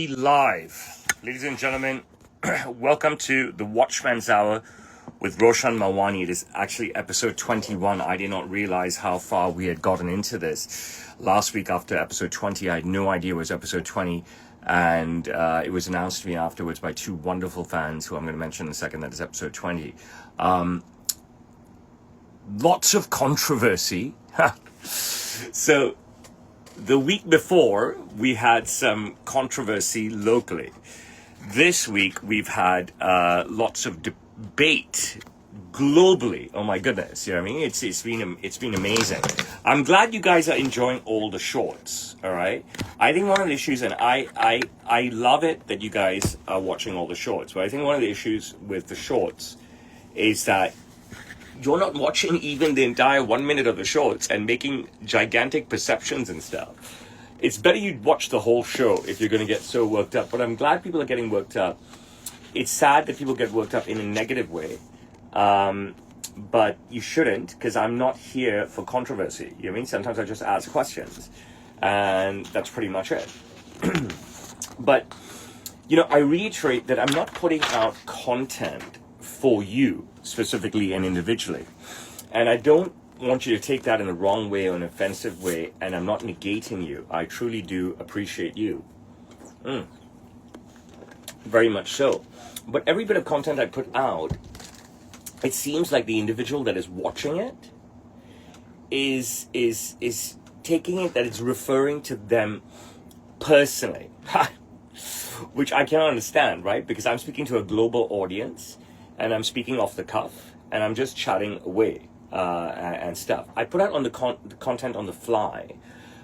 Live, ladies and gentlemen, welcome to the Watchman's Hour with Roshan Mawani. It is actually episode 21. I did not realize how far we had gotten into this. Last week after episode 20, I had no idea it was episode 20, and it was announced to me afterwards by two wonderful fans who I'm going to mention in a second. That is episode 20. Lots of controversy. So the week before, we had some controversy locally. This week, we've had lots of debate globally. Oh my goodness, you know what I mean? It's been amazing. I'm glad you guys are enjoying all the shorts. All right. I think one of the issues, and I love it that you guys are watching all the shorts. But I think one of the issues with the shorts is that you're not watching even the entire 1 minute of the shorts and making gigantic perceptions and stuff. It's better you'd watch the whole show if you're going to get so worked up. But I'm glad people are getting worked up. It's sad that people get worked up in a negative way. But you shouldn't, because I'm not here for controversy. You know what I mean? Sometimes I just ask questions. And that's pretty much it. But, I reiterate that I'm not putting out content for you specifically and individually, and I don't want you to take that in the wrong way or an offensive way, and I'm not negating you. I truly do appreciate you, very much so. But every bit of content I put out, it seems like the individual that is watching it is taking it that it's referring to them personally, which I cannot understand, right? Because I'm speaking to a global audience, and I'm speaking off the cuff, and I'm just chatting away and stuff. I put out on the content on the fly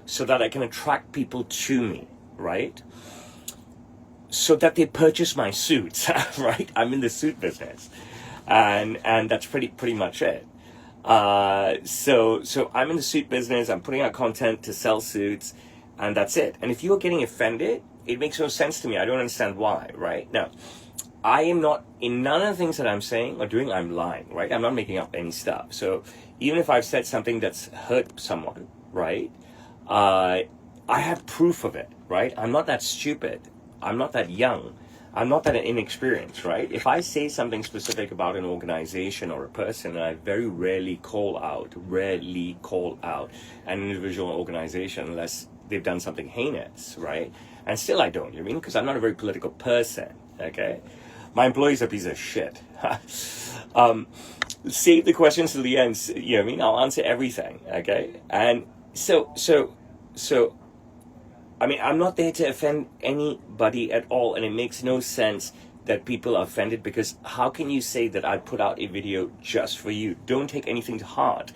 so that I can attract people to me, right? So that they purchase my suits, right? I'm in the suit business, and that's pretty much it. So I'm in the suit business. I'm putting out content to sell suits, and that's it. And if you're getting offended, it makes no sense to me. I don't understand why, right? Now, I am not, in none of the things that I'm saying or doing, I'm lying, right? I'm not making up any stuff. So even if I've said something that's hurt someone, right? I have proof of it, right? I'm not that stupid. I'm not that young. I'm not that inexperienced, right? If I say something specific about an organization or a person, and I very rarely call out an individual organization unless they've done something heinous, right? And still I don't, you know what I mean? Because I'm not a very political person, okay? My employees are a piece of shit. Save the questions to the end. You know what I mean? I'll answer everything. Okay. And so, I mean, I'm not there to offend anybody at all. And it makes no sense that people are offended, because how can you say that I put out a video just for you? Don't take anything to heart.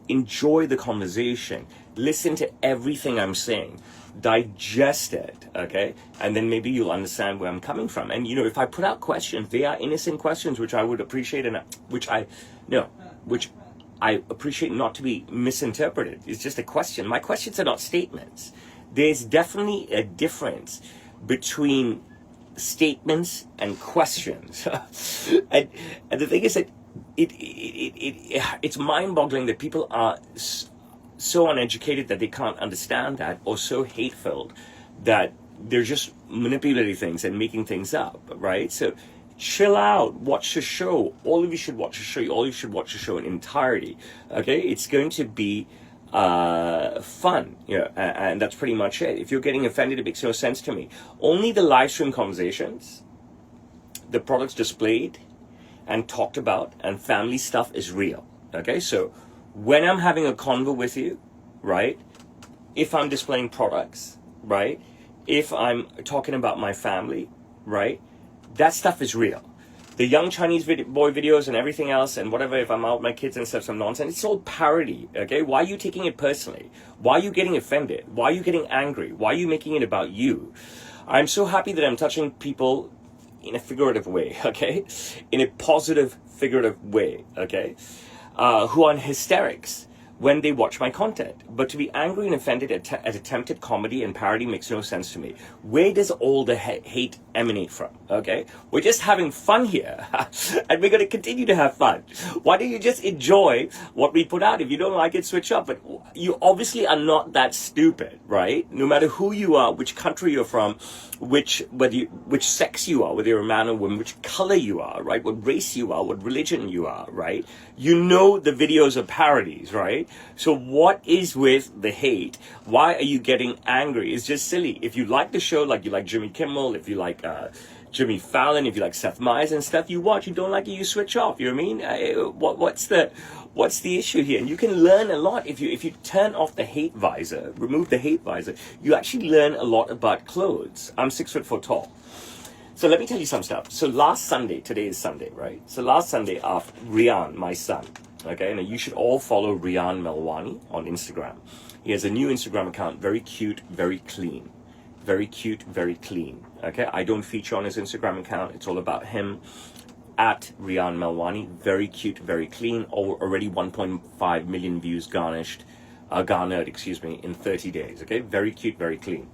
Enjoy the conversation. Listen to everything I'm saying. Digest it, okay? And then maybe you'll understand where I'm coming from. And, if I put out questions, they are innocent questions, which I would appreciate, and which I appreciate not to be misinterpreted. It's just a question. My questions are not statements. There's definitely a difference between statements and questions. and the thing is that it's mind-boggling that people are so uneducated that they can't understand that, or so hate-filled that they're just manipulating things and making things up, right? So chill out, watch the show. All of you should watch the show. All of you should watch the show in entirety, okay? It's going to be fun, and that's pretty much it. If you're getting offended, it makes no sense to me. Only the live stream conversations, the products displayed and talked about, and family stuff is real, okay? So when I'm having a convo with you, right, if I'm displaying products, right, if I'm talking about my family, right, that stuff is real. The young Chinese boy videos and everything else and whatever, if I'm out with my kids and stuff, some nonsense, it's all parody, okay? Why are you taking it personally? Why are you getting offended? Why are you getting angry? Why are you making it about you? I'm so happy that I'm touching people in a figurative way, okay? In a positive, figurative way, okay? Who are in hysterics. when they watch my content. But to be angry and offended at attempted comedy and parody makes no sense to me. Where does all the hate emanate from? Okay, we're just having fun here, and we're going to continue to have fun. Why don't you just enjoy what we put out? If you don't like it, switch up. But you obviously are not that stupid, right? No matter who you are, which country you're from, which sex you are, whether you're a man or woman, which color you are, right? What race you are, what religion you are, right? You know the videos are parodies, right? So what is with the hate? Why are you getting angry? It's just silly. If you like the show, like you like Jimmy Kimmel, if you like Jimmy Fallon, if you like Seth Meyers and stuff, you watch. You don't like it, you switch off. You know what I mean? What's the issue here? And you can learn a lot if you turn off the hate visor, remove the hate visor. You actually learn a lot about clothes. I'm 6'4" tall. So let me tell you some stuff. So last Sunday, today is Sunday, right? So last Sunday, Rian, my son, okay, and you should all follow Rian Melwani on Instagram. He has a new Instagram account, very cute, very clean. Very cute, very clean, okay? I don't feature on his Instagram account. It's all about him. At Rian Melwani, very cute, very clean. Already 1.5 million views garnered, in 30 days, okay? Very cute, very clean.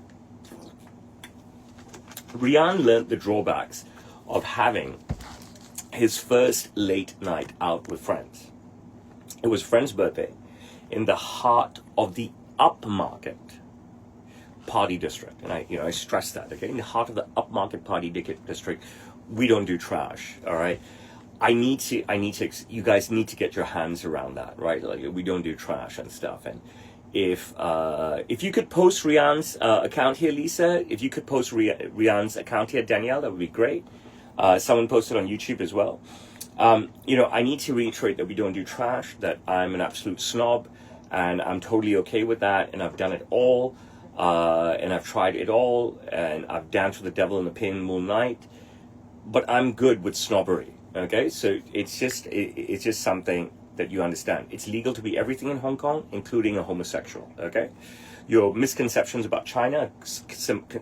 Rian learned the drawbacks of having his first late night out with friends. It was a friend's birthday in the heart of the upmarket party district. And I stress that, okay? In the heart of the upmarket party district, we don't do trash, all right? You guys need to get your hands around that, right? Like, we don't do trash and stuff. And if you could post Rian's account here, Lisa, if you could post Rian's account here, Danielle, that would be great. Someone posted on YouTube as well. I need to reiterate that we don't do trash, that I'm an absolute snob, and I'm totally okay with that, and I've done it all, and I've tried it all, and I've danced with the devil in the pain moonlight, but I'm good with snobbery, okay? So it's just something that you understand. It's legal to be everything in Hong Kong, including a homosexual, okay? Your misconceptions about China are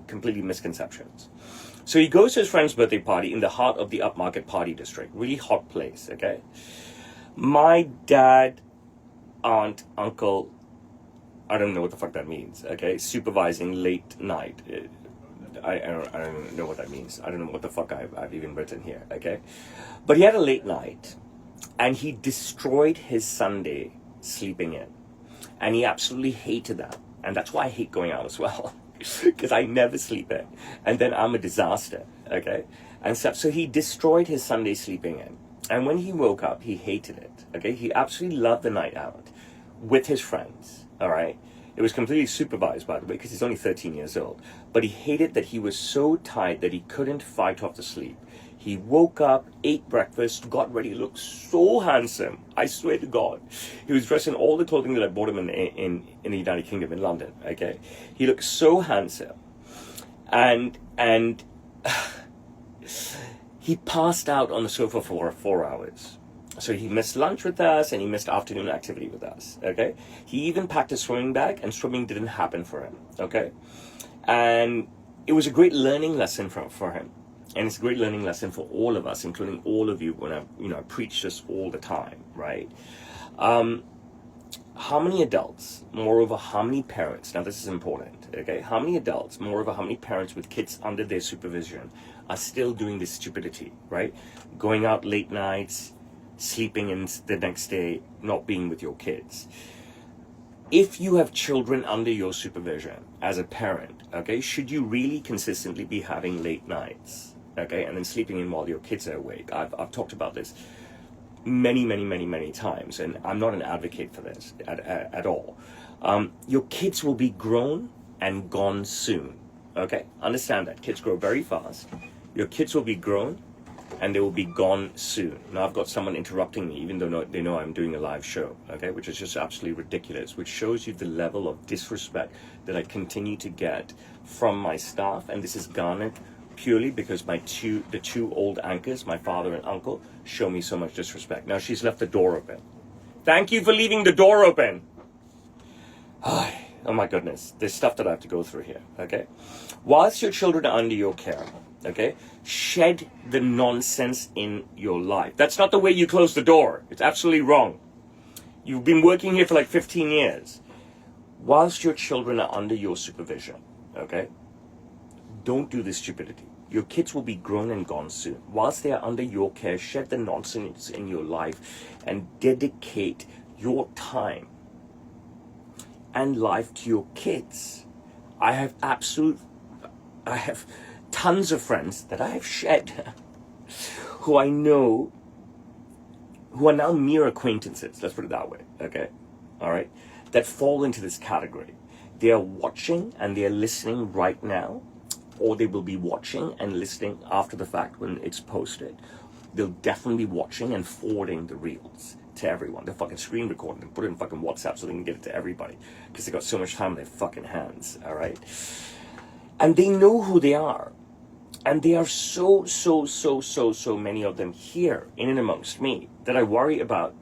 completely misconceptions. So he goes to his friend's birthday party in the heart of the upmarket party district. Really hot place, okay? My dad, aunt, uncle, I don't know what the fuck that means, okay? Supervising late night. I don't know what that means. I don't know what the fuck I've even written here, okay? But he had a late night, and he destroyed his Sunday sleeping in. And he absolutely hated that. And that's why I hate going out as well. Because I never sleep in. And then I'm a disaster, okay? And so he destroyed his Sunday sleeping in. And when he woke up, he hated it, okay? He absolutely loved the night out with his friends, all right? It was completely supervised, by the way, because he's only 13 years old. But he hated that he was so tired that he couldn't fight off the sleep. He woke up, ate breakfast, got ready, looked so handsome. I swear to God. He was dressed in all the clothing that I bought him in the United Kingdom, in London, okay? He looked so handsome. And he passed out on the sofa for 4 hours. So he missed lunch with us, and he missed afternoon activity with us, okay? He even packed a swimming bag, and swimming didn't happen for him, okay? And it was a great learning lesson for him. And it's a great learning lesson for all of us, including all of you, when I preach this all the time, right? How many adults, moreover, how many parents, now this is important, okay? How many adults, moreover, how many parents with kids under their supervision are still doing this stupidity, right? Going out late nights, sleeping in the next day, not being with your kids. If you have children under your supervision as a parent, okay, should you really consistently be having late nights? Okay, and then sleeping in while your kids are awake. I've talked about this many times, and I'm not an advocate for this at all. Your kids will be grown and gone soon. Okay, understand that. Kids grow very fast. Your kids will be grown and they will be gone soon. Now I've got someone interrupting me, even though they know I'm doing a live show, okay, which is just absolutely ridiculous, which shows you the level of disrespect that I continue to get from my staff, and this is garnered purely because the two old anchors, my father and uncle, show me so much disrespect. Now she's left the door open. Thank you for leaving the door open. Oh my goodness, there's stuff that I have to go through here, okay? Whilst your children are under your care, okay, shed the nonsense in your life. That's not the way you close the door. It's absolutely wrong. You've been working here for like 15 years. Whilst your children are under your supervision, okay? Don't do this stupidity. Your kids will be grown and gone soon. Whilst they are under your care, shed the nonsense in your life and dedicate your time and life to your kids. I have tons of friends that I have shed who I know who are now mere acquaintances, let's put it that way, okay? All right? That fall into this category. They are watching and they are listening right now, or they will be watching and listening after the fact when it's posted. They'll definitely be watching and forwarding the reels to everyone. They're fucking screen recording and put it in fucking WhatsApp so they can get it to everybody because they got so much time in their fucking hands, all right? And they know who they are. And there are so many of them here in and amongst me that I worry about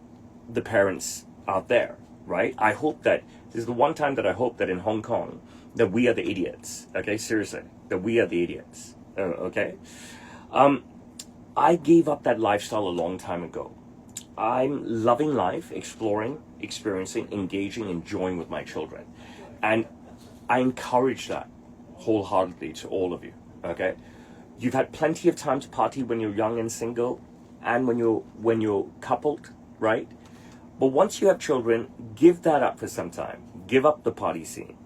the parents out there, right? I hope that, this is the one time that I hope that in Hong Kong, that we are the idiots, okay? Seriously, that we are the idiots, okay? I gave up that lifestyle a long time ago. I'm loving life, exploring, experiencing, engaging, enjoying with my children. And I encourage that wholeheartedly to all of you, okay? You've had plenty of time to party when you're young and single and when you're coupled, right? But once you have children, give that up for some time. Give up the party scene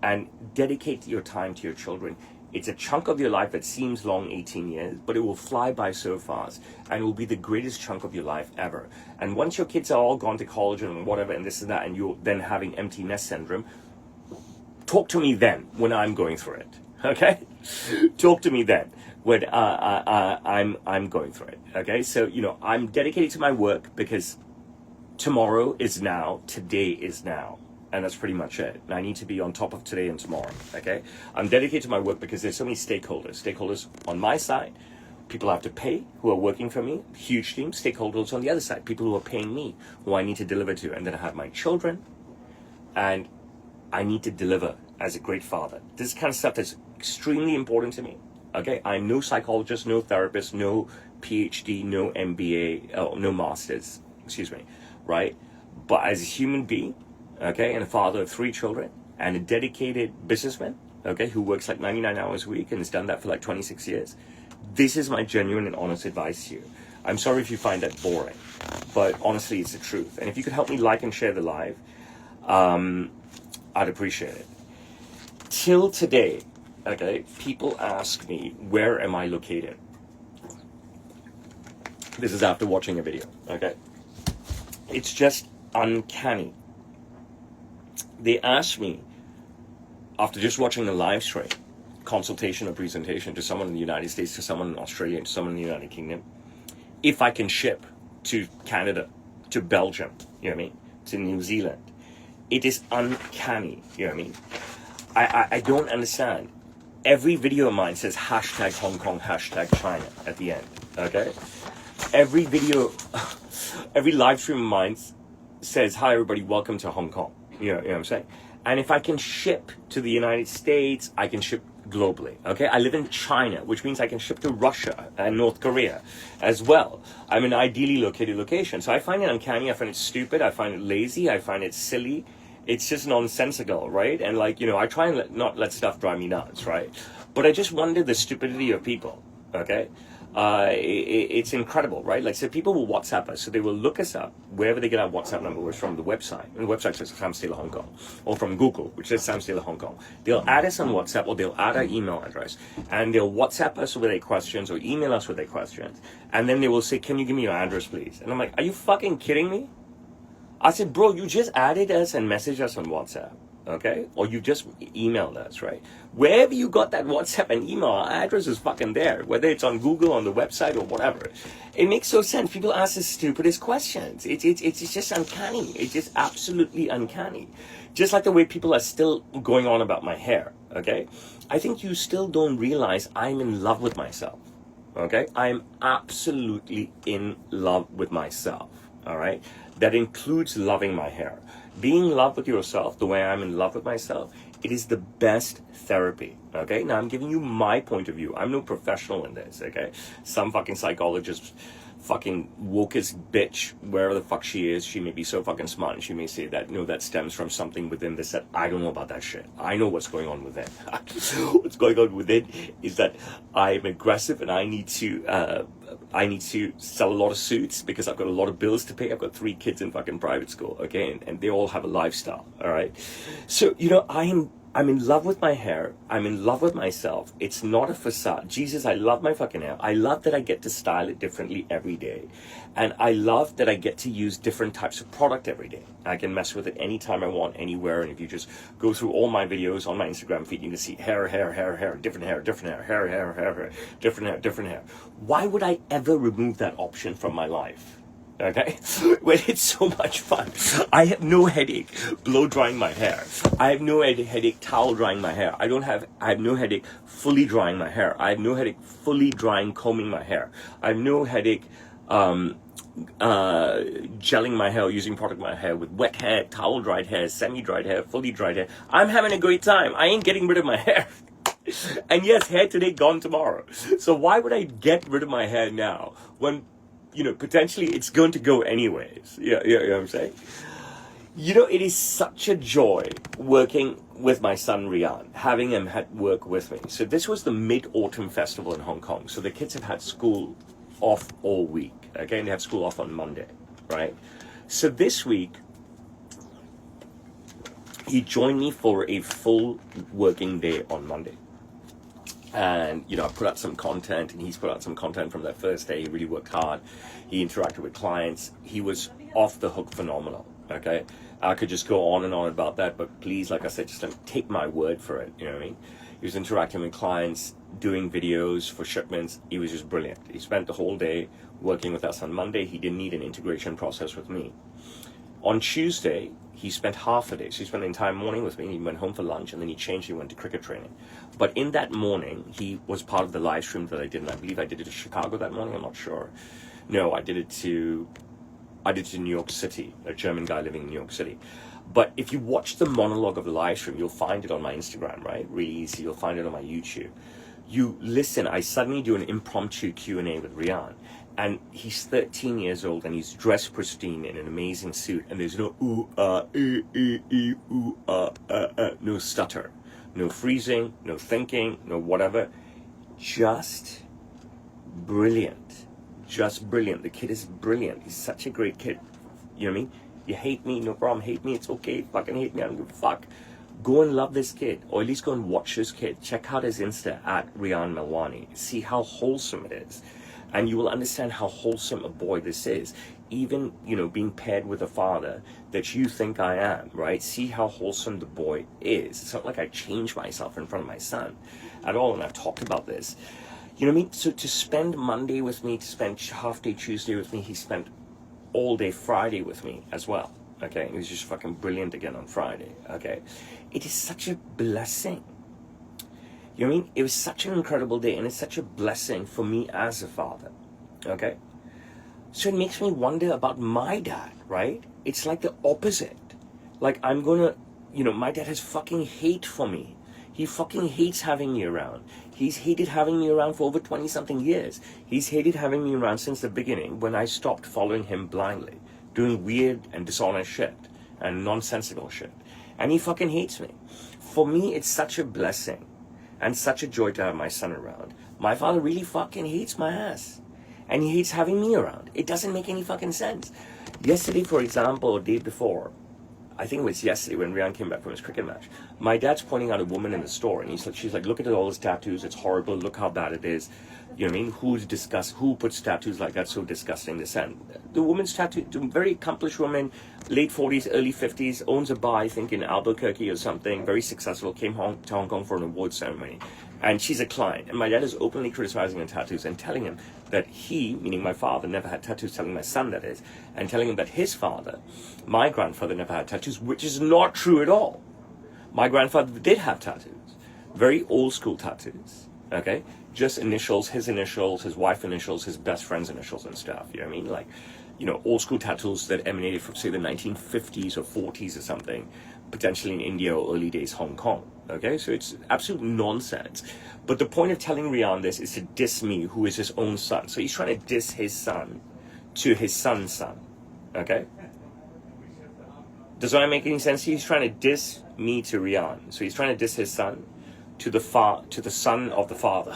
and dedicate your time to your children. It's a chunk of your life that seems long, 18 years, but it will fly by so fast and it will be the greatest chunk of your life ever. And once your kids are all gone to college and whatever and this and that, and you're then having empty nest syndrome, talk to me then when I'm going through it, okay? Talk to me then when I'm going through it, okay? So, I'm dedicated to my work because tomorrow is now, today is now. And that's pretty much it. And I need to be on top of today and tomorrow, okay? I'm dedicated to my work because there's so many stakeholders. Stakeholders on my side, people I have to pay who are working for me, huge team. Stakeholders on the other side, people who are paying me, who I need to deliver to. And then I have my children, and I need to deliver as a great father. This kind of stuff that's extremely important to me, okay? I'm no psychologist, no therapist, no PhD, no MBA, no masters, right? But as a human being, okay, and a father of 3 children, and a dedicated businessman, okay, who works like 99 hours a week and has done that for like 26 years, this is my genuine and honest advice to you. I'm sorry if you find that boring, but honestly, it's the truth. And if you could help me like and share the live, I'd appreciate it. Till today, okay, people ask me, where am I located? This is after watching a video, okay? It's just uncanny. They asked me, after just watching a live stream, consultation or presentation to someone in the United States, to someone in Australia, to someone in the United Kingdom, if I can ship to Canada, to Belgium, you know what I mean, to New Zealand. It is uncanny, you know what I mean? I don't understand. Every video of mine says hashtag Hong Kong, hashtag China at the end, okay? Every video, every live stream of mine says, hi everybody, welcome to Hong Kong. You know what I'm saying? And if I can ship to the United States, I can ship globally, okay? I live in China, which means I can ship to Russia and North Korea as well. I'm an ideally located location. So I find it uncanny, I find it stupid, I find it lazy, I find it silly. It's just nonsensical, right? And I try and not let stuff drive me nuts, right? But I just wonder the stupidity of people, okay? It's incredible, right? Like, so people will WhatsApp us, so they will look us up wherever they get our WhatsApp number, which is from the website. And the website says Sam Taylor Hong Kong, or from Google, which says Sam Taylor Hong Kong. They'll add us on WhatsApp, or they'll add our email address, and they'll WhatsApp us with their questions, or email us with their questions, and then they will say, can you give me your address, please? And I'm like, are you fucking kidding me? I said, bro, you just added us and messaged us on WhatsApp, okay? Or you just emailed us, right? Wherever you got that WhatsApp and email, our address is fucking there, whether it's on Google, on the website, or whatever. It makes no sense. People ask the stupidest questions. It's just uncanny. It's just absolutely uncanny. Just like the way people are still going on about my hair, okay? I think you still don't realize I'm in love with myself, okay? I'm absolutely in love with myself, all right? That includes loving my hair. Being in love with yourself, the way I'm in love with myself, It is the best therapy, okay? Now, I'm giving you my point of view. I'm no professional in this, okay? Some fucking psychologist, fucking wokest bitch, wherever the fuck she is, she may be so fucking smart, and she may say that, no, that stems from something within this, that I don't know about that shit. I know what's going on within. What's going on within is that I'm aggressive, and I need to sell a lot of suits because I've got a lot of bills to pay. I've got 3 kids in fucking private school, okay? And they all have a lifestyle, all right? So, I'm in love with my hair. I'm in love with myself. It's not a facade. Jesus, I love my fucking hair. I love that I get to style it differently every day. And I love that I get to use different types of product every day. I can mess with it anytime I want, anywhere. And if you just go through all my videos on my Instagram feed, you can see hair, different hair, different hair. Why would I ever remove that option from my life? Okay, when it's so much fun. I have no headache blow drying my hair. I have no headache towel drying my hair. I have no headache fully drying my hair. I have no headache fully drying combing my hair. I have no headache gelling my hair, using product in my hair with wet hair, towel dried hair, semi-dried hair, fully dried hair. I'm having a great time. I ain't getting rid of my hair. And yes, hair today, gone tomorrow. So why would I get rid of my hair now when potentially it's going to go anyways? You know what I'm saying? It is such a joy working with my son Rian, having him work with me. So this was the Mid-Autumn Festival in Hong Kong. So the kids have had school off all week. Okay, and they have school off on Monday, right? So this week, he joined me for a full working day on Monday. And, I put out some content, and he's put out some content from that first day. He really worked hard. He interacted with clients. He was off the hook phenomenal, okay? I could just go on and on about that, but please, like I said, just don't take my word for it, you know what I mean? He was interacting with clients, doing videos for shipments. He was just brilliant. He spent the whole day working with us on Monday. He didn't need an integration process with me. On Tuesday, he spent half a day. So he spent the entire morning with me. He went home for lunch, and then he changed. He went to cricket training. But in that morning, he was part of the live stream that I did. And I believe I did it to Chicago that morning. I'm not sure. No, I did it to New York City, a German guy living in New York City. But if you watch the monologue of the live stream, you'll find it on my Instagram, right? Really easy. You'll find it on my YouTube. You listen. I suddenly do an impromptu Q&A with Rian. And he's 13 years old, and he's dressed pristine in an amazing suit, and there's no no stutter, no freezing, no thinking, no whatever. Just brilliant. Just brilliant. The kid is brilliant. He's such a great kid. You know what I mean? You hate me, no problem. Hate me, it's okay. Fucking hate me, I don't give a fuck. Go and love this kid, or at least go and watch this kid. Check out his Insta at Rian Melwani. See how wholesome it is. And you will understand how wholesome a boy this is. Even, being paired with a father that you think I am, right? See how wholesome the boy is. It's not like I changed myself in front of my son at all, and I've talked about this. You know what I mean? So to spend Monday with me, to spend half day Tuesday with me, he spent all day Friday with me as well, okay? He was just fucking brilliant again on Friday, okay? It is such a blessing. You know what I mean? It was such an incredible day, and it's such a blessing for me as a father, okay? So it makes me wonder about my dad, right? It's like the opposite. Like, I'm gonna, my dad has fucking hate for me. He fucking hates having me around. He's hated having me around for over 20-something years. He's hated having me around since the beginning, when I stopped following him blindly, doing weird and dishonest shit and nonsensical shit. And he fucking hates me. For me, it's such a blessing and such a joy to have my son around. My father really fucking hates my ass. And he hates having me around. It doesn't make any fucking sense. Yesterday, for example, or day before, I think it was yesterday when Rian came back from his cricket match, my dad's pointing out a woman in the store, and she's like, look at all his tattoos, it's horrible, look how bad it is. You know what I mean? Who puts tattoos like that so disgusting? The woman's tattoo, a very accomplished woman, late 40s, early 50s, owns a bar, I think, in Albuquerque or something, very successful, came to Hong Kong for an award ceremony. And she's a client. And my dad is openly criticizing her tattoos and telling him that he, meaning my father, never had tattoos, telling my son that is, and telling him that his father, my grandfather, never had tattoos, which is not true at all. My grandfather did have tattoos. Very old school tattoos. Okay? Just initials, his wife's initials, his best friend's initials and stuff. You know what I mean? Like, old school tattoos that emanated from, say, the 1950s or 40s or something. potentially in India or early days Hong Kong. Okay, so it's absolute nonsense. But the point of telling Rian this is to diss me, who is his own son. So he's trying to diss his son to his son's son. Okay? Does that make any sense? He's trying to diss me to Rian. So he's trying to diss his son to the son of the father.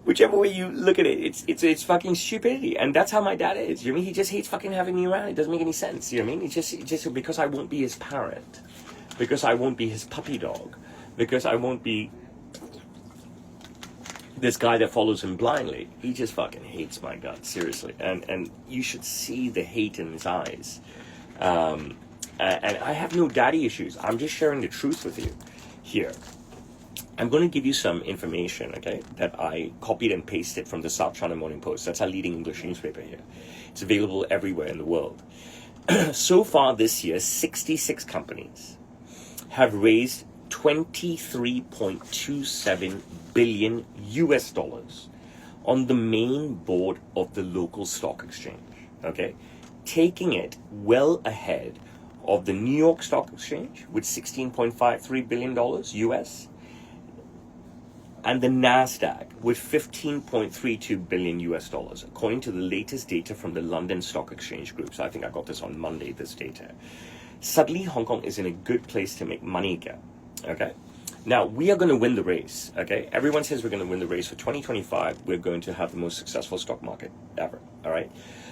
Whichever way you look at it, it's fucking stupidity. And that's how my dad is. You know what I mean? He just hates fucking having me around. It doesn't make any sense. You know what I mean? It's just because I won't be his parent. Because I won't be his puppy dog. Because I won't be this guy that follows him blindly. He just fucking hates my guts, seriously. And you should see the hate in his eyes. And I have no daddy issues. I'm just sharing the truth with you here. I'm going to give you some information, okay, that I copied and pasted from the South China Morning Post. That's our leading English newspaper here. It's available everywhere in the world. So far this year, 66 companies have raised 23.27 billion US dollars on the main board of the local stock exchange, okay, taking it well ahead of the New York Stock Exchange with $16.53 billion US, and the NASDAQ with $15.32 billion US dollars, according to the latest data from the London Stock Exchange Group. So I think I got this on Monday, this data. Suddenly, Hong Kong is in a good place to make money again, okay? Now, we are going to win the race, okay? Everyone says we're going to win the race. For 2025, we're going to have the most successful stock market ever, all right?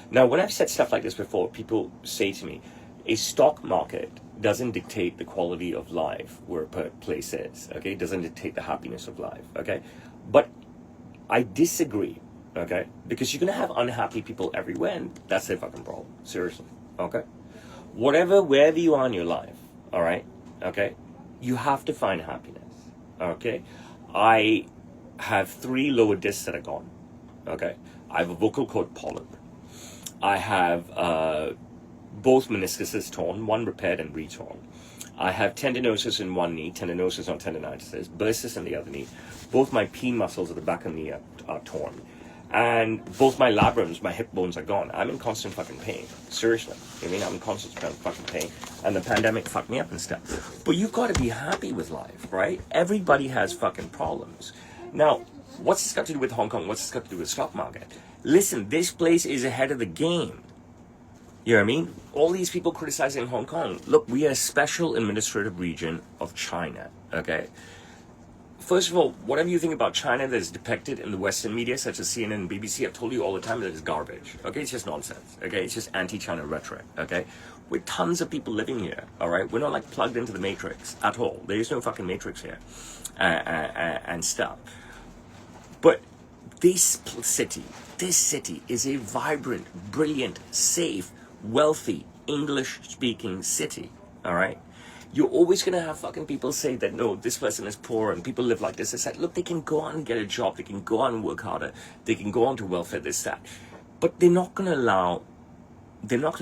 Now, when I've said stuff like this before, people say to me, a stock market doesn't dictate the quality of life where a place is, okay? It doesn't dictate the happiness of life, okay? But I disagree, okay? Because you're going to have unhappy people everywhere, and that's their fucking problem, seriously, okay? Wherever you are in your life, all right, okay, you have to find happiness, okay? I have 3 lower discs that are gone, okay? I have a vocal cord polyp. I have both meniscuses torn, one repaired and retorn. I have tendinosis in one knee, tendinosis on tendinitis, bursitis in the other knee. Both my P muscles at the back of the knee are torn. And both my labrums, my hip bones are gone. I'm in constant fucking pain. Seriously. I mean, I'm in constant fucking pain. And the pandemic fucked me up and stuff. But you've got to be happy with life, right? Everybody has fucking problems. Now, what's this got to do with Hong Kong? What's this got to do with the stock market? Listen, this place is ahead of the game. You know what I mean? All these people criticizing Hong Kong. Look, we are a special administrative region of China, okay? First of all, whatever you think about China that is depicted in the Western media, such as CNN and BBC, I've told you all the time that it's garbage. Okay, it's just nonsense. Okay, it's just anti-China rhetoric. Okay, with tons of people living here. All right, we're not like plugged into the matrix at all. There is no fucking matrix here, and stuff. But this city is a vibrant, brilliant, safe, wealthy, English-speaking city. All right. You're always going to have fucking people say that, no, this person is poor and people live like this. It's like, look, they can go on and get a job. They can go on and work harder. They can go on to welfare, this, that. But they're not going to allow,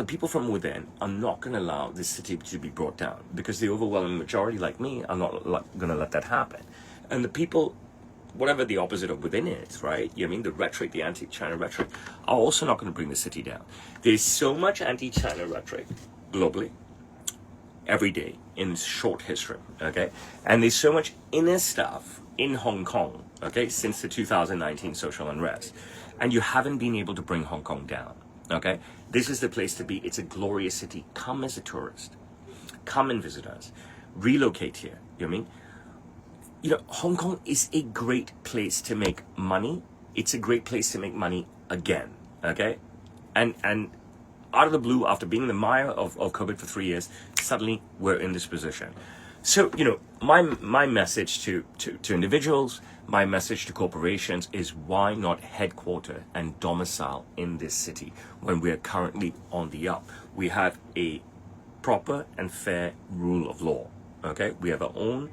people from within are not going to allow this city to be brought down, because the overwhelming majority, like me, are not going to let that happen. And the people, whatever the opposite of within is, right? You know what I mean? The rhetoric, the anti-China rhetoric, are also not going to bring the city down. There's so much anti-China rhetoric globally, every day, in short history, okay? And there's so much inner stuff in Hong Kong, okay, since the 2019 social unrest. And you haven't been able to bring Hong Kong down, okay? This is the place to be. It's a glorious city. Come as a tourist. Come and visit us. Relocate here, you know what I mean? You know, Hong Kong is a great place to make money. It's a great place to make money again, okay? And out of the blue, after being in the mire of COVID for 3 years, suddenly we're in this position. So, you know, my message to individuals, my message to corporations is, why not headquarter and domicile in this city when we're currently on the up? We have a proper and fair rule of law, okay? We have our own,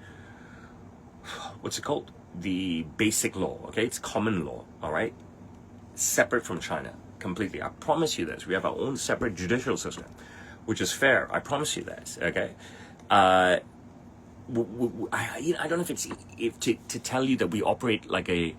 what's it called? The basic law, okay? It's common law, all right? Separate from China. Completely. I promise you this. We have our own separate judicial system, which is fair. I promise you this. Okay. I don't know if to tell you that we operate like a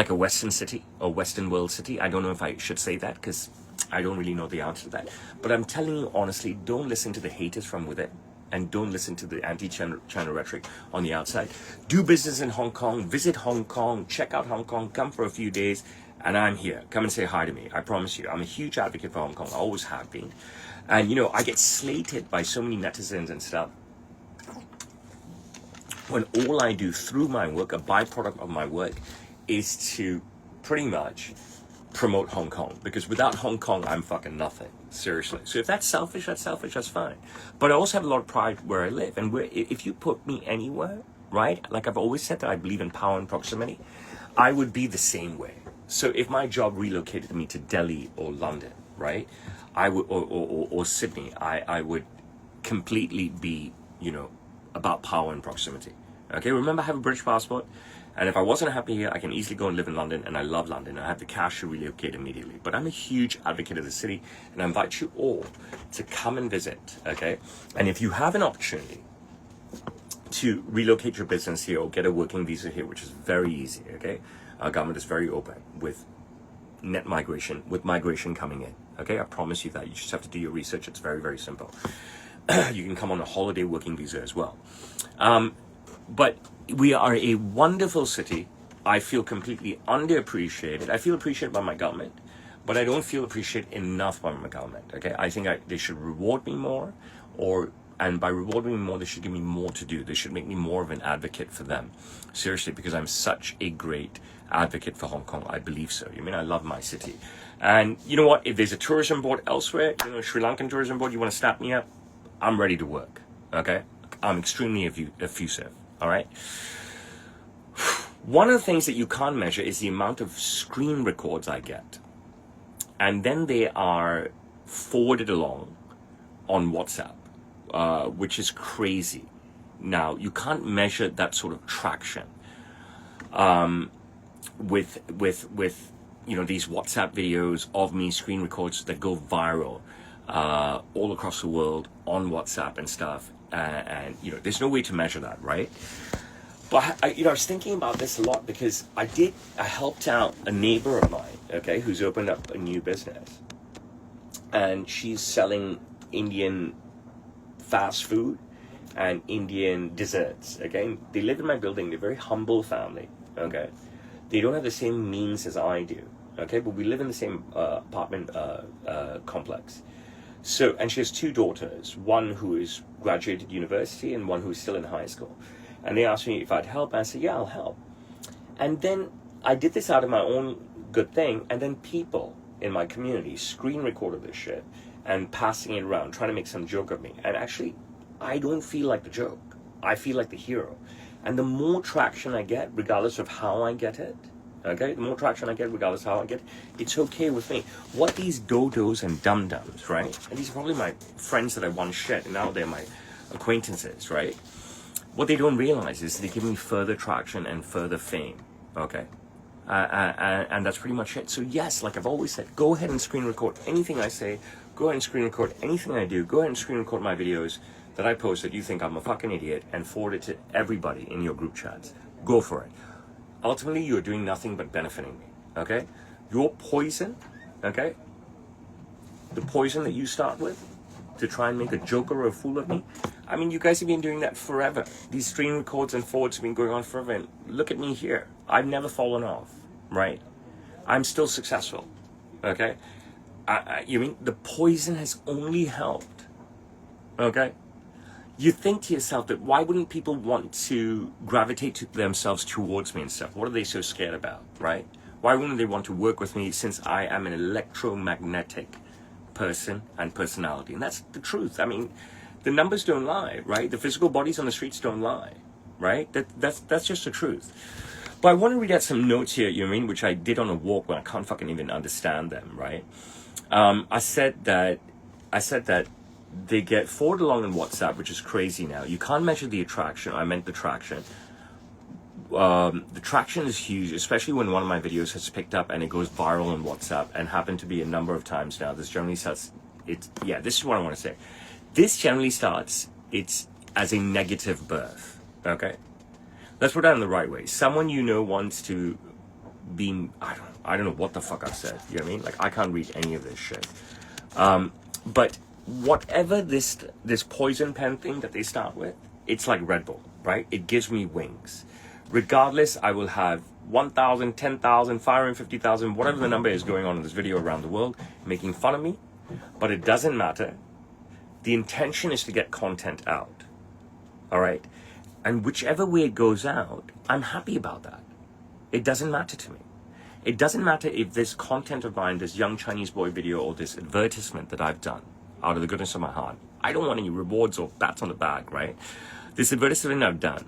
Western city or Western world city. I don't know if I should say that, because I don't really know the answer to that. But I'm telling you honestly, don't listen to the haters from within. And don't listen to the anti-China rhetoric on the outside. Do business in Hong Kong, visit Hong Kong, check out Hong Kong, come for a few days, and I'm here. Come and say hi to me. I promise you. I'm a huge advocate for Hong Kong. I always have been. And, you know, I get slated by so many netizens and stuff when all I do through my work, a byproduct of my work, is to pretty much promote Hong Kong, because without Hong Kong I'm fucking nothing, seriously. So if that's selfish, that's fine. But I also have a lot of pride where I live, and where if you put me anywhere, right, like I've always said that I believe in power and proximity, I would be the same way. So if my job relocated me to Delhi or London, right, I would, or Sydney, I would completely be, you know, about power and proximity. Okay, remember I have a British passport, and if I wasn't happy here, I can easily go and live in London, and I love London. I have the cash to relocate immediately. But I'm a huge advocate of the city, and I invite you all to come and visit, okay? And if you have an opportunity to relocate your business here or get a working visa here, which is very easy, okay? Our government is very open with net migration, with migration coming in, okay? I promise you that. You just have to do your research. It's very, very simple. You can come on a holiday working visa as well. But we are a wonderful city. I feel completely underappreciated. I feel appreciated by my government, but I don't feel appreciated enough by my government, okay? I think they should reward me more, and by rewarding me more, they should give me more to do. They should make me more of an advocate for them. Seriously, because I'm such a great advocate for Hong Kong. I believe so. I mean, I love my city. And you know what? If there's a tourism board elsewhere, you know, Sri Lankan tourism board, you want to snap me up, I'm ready to work, okay? I'm extremely effusive, all right? One of the things that you can't measure is the amount of screen records I get. And then they are forwarded along on WhatsApp, which is crazy. Now, you can't measure that sort of traction with you know, these WhatsApp videos of me, screen records that go viral all across the world on WhatsApp and stuff. And you know, there's no way to measure that, right? But I was thinking about this a lot because I helped out a neighbor of mine, okay, who's opened up a new business, and she's selling Indian fast food and Indian desserts. Okay, they live in my building. They're a very humble family. Okay, they don't have the same means as I do. Okay, but we live in the same apartment complex. So, and she has two daughters, one who is graduated university and one who is still in high school. And they asked me if I'd help. And I said, yeah, I'll help. And then I did this out of my own good thing. And then people in my community screen recorded this shit and passing it around, trying to make some joke of me. And actually, I don't feel like the joke. I feel like the hero. And the more traction I get, regardless of how I get it, okay, the more traction I get, regardless of how I get it, it's okay with me. What these dodos and dum-dums, right? And these are probably my friends that I once shared, and now they're my acquaintances, right? What they don't realize is they give me further traction and further fame, okay? And that's pretty much it. So yes, like I've always said, go ahead and screen record anything I say. Go ahead and screen record anything I do. Go ahead and screen record my videos that I post that you think I'm a fucking idiot and forward it to everybody in your group chats. Go for it. Ultimately, you're doing nothing but benefiting me, okay? Your poison, okay? The poison that you start with to try and make a joke or a fool of me, I mean, you guys have been doing that forever. These screen records and forwards have been going on forever. And look at me here. I've never fallen off, right? I'm still successful, okay? You mean the poison has only helped, okay? You think to yourself that why wouldn't people want to gravitate to themselves towards me and stuff? What are they so scared about, right? Why wouldn't they want to work with me since I am an electromagnetic person and personality? And that's the truth. I mean, the numbers don't lie, right? The physical bodies on the streets don't lie, right? That's just the truth. But I want to read out some notes here, you know what I mean, which I did on a walk when I can't fucking even understand them, right? I said that they get forwarded along in WhatsApp, which is crazy now. You can't measure the attraction. I meant the traction. The traction is huge, especially when one of my videos has picked up and it goes viral on WhatsApp, and happened to be a number of times now. This generally starts, this is what I want to say. This generally starts, it's as a negative birth, okay? Let's put that in the right way. Someone you know wants to been, I don't know what the fuck I've said. You know what I mean? Like, I can't read any of this shit. But whatever this poison pen thing that they start with, it's like Red Bull, right? It gives me wings. Regardless, I will have 1,000, 10,000, 550,000, whatever the number is going on in this video around the world, making fun of me. But it doesn't matter. The intention is to get content out. All right? And whichever way it goes out, I'm happy about that. It doesn't matter to me. It doesn't matter if this content of mine, this young Chinese boy video or this advertisement that I've done out of the goodness of my heart, I don't want any rewards or pats on the back, right? This advertisement I've done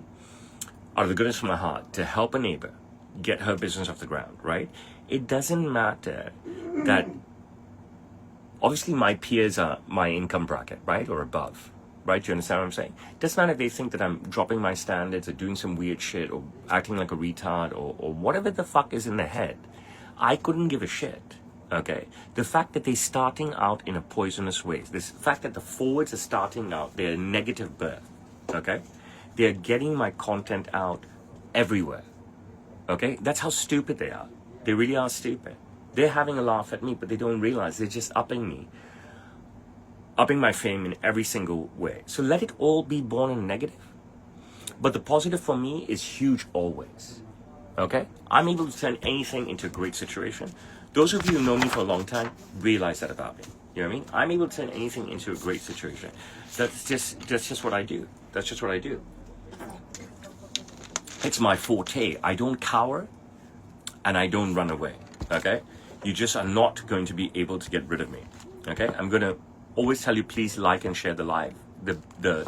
out of the goodness of my heart to help a neighbor get her business off the ground, right? It doesn't matter that obviously my peers are my income bracket, right? Or above, right? Do you understand what I'm saying? It doesn't matter if they think that I'm dropping my standards or doing some weird shit or acting like a retard or whatever the fuck is in their head. I couldn't give a shit, okay? The fact that they're starting out in a poisonous way, this fact that the forwards are starting out, they're a negative birth, okay? They're getting my content out everywhere, okay? That's how stupid they are. They really are stupid. They're having a laugh at me, but they don't realize they're just upping my fame in every single way. So let it all be born in negative. But the positive for me is huge always. Okay? I'm able to turn anything into a great situation. Those of you who know me for a long time realize that about me. You know what I mean? I'm able to turn anything into a great situation. That's just what I do. That's just what I do. It's my forte. I don't cower and I don't run away. Okay? You just are not going to be able to get rid of me. Okay? I'm going to always tell you, please like and share the live. The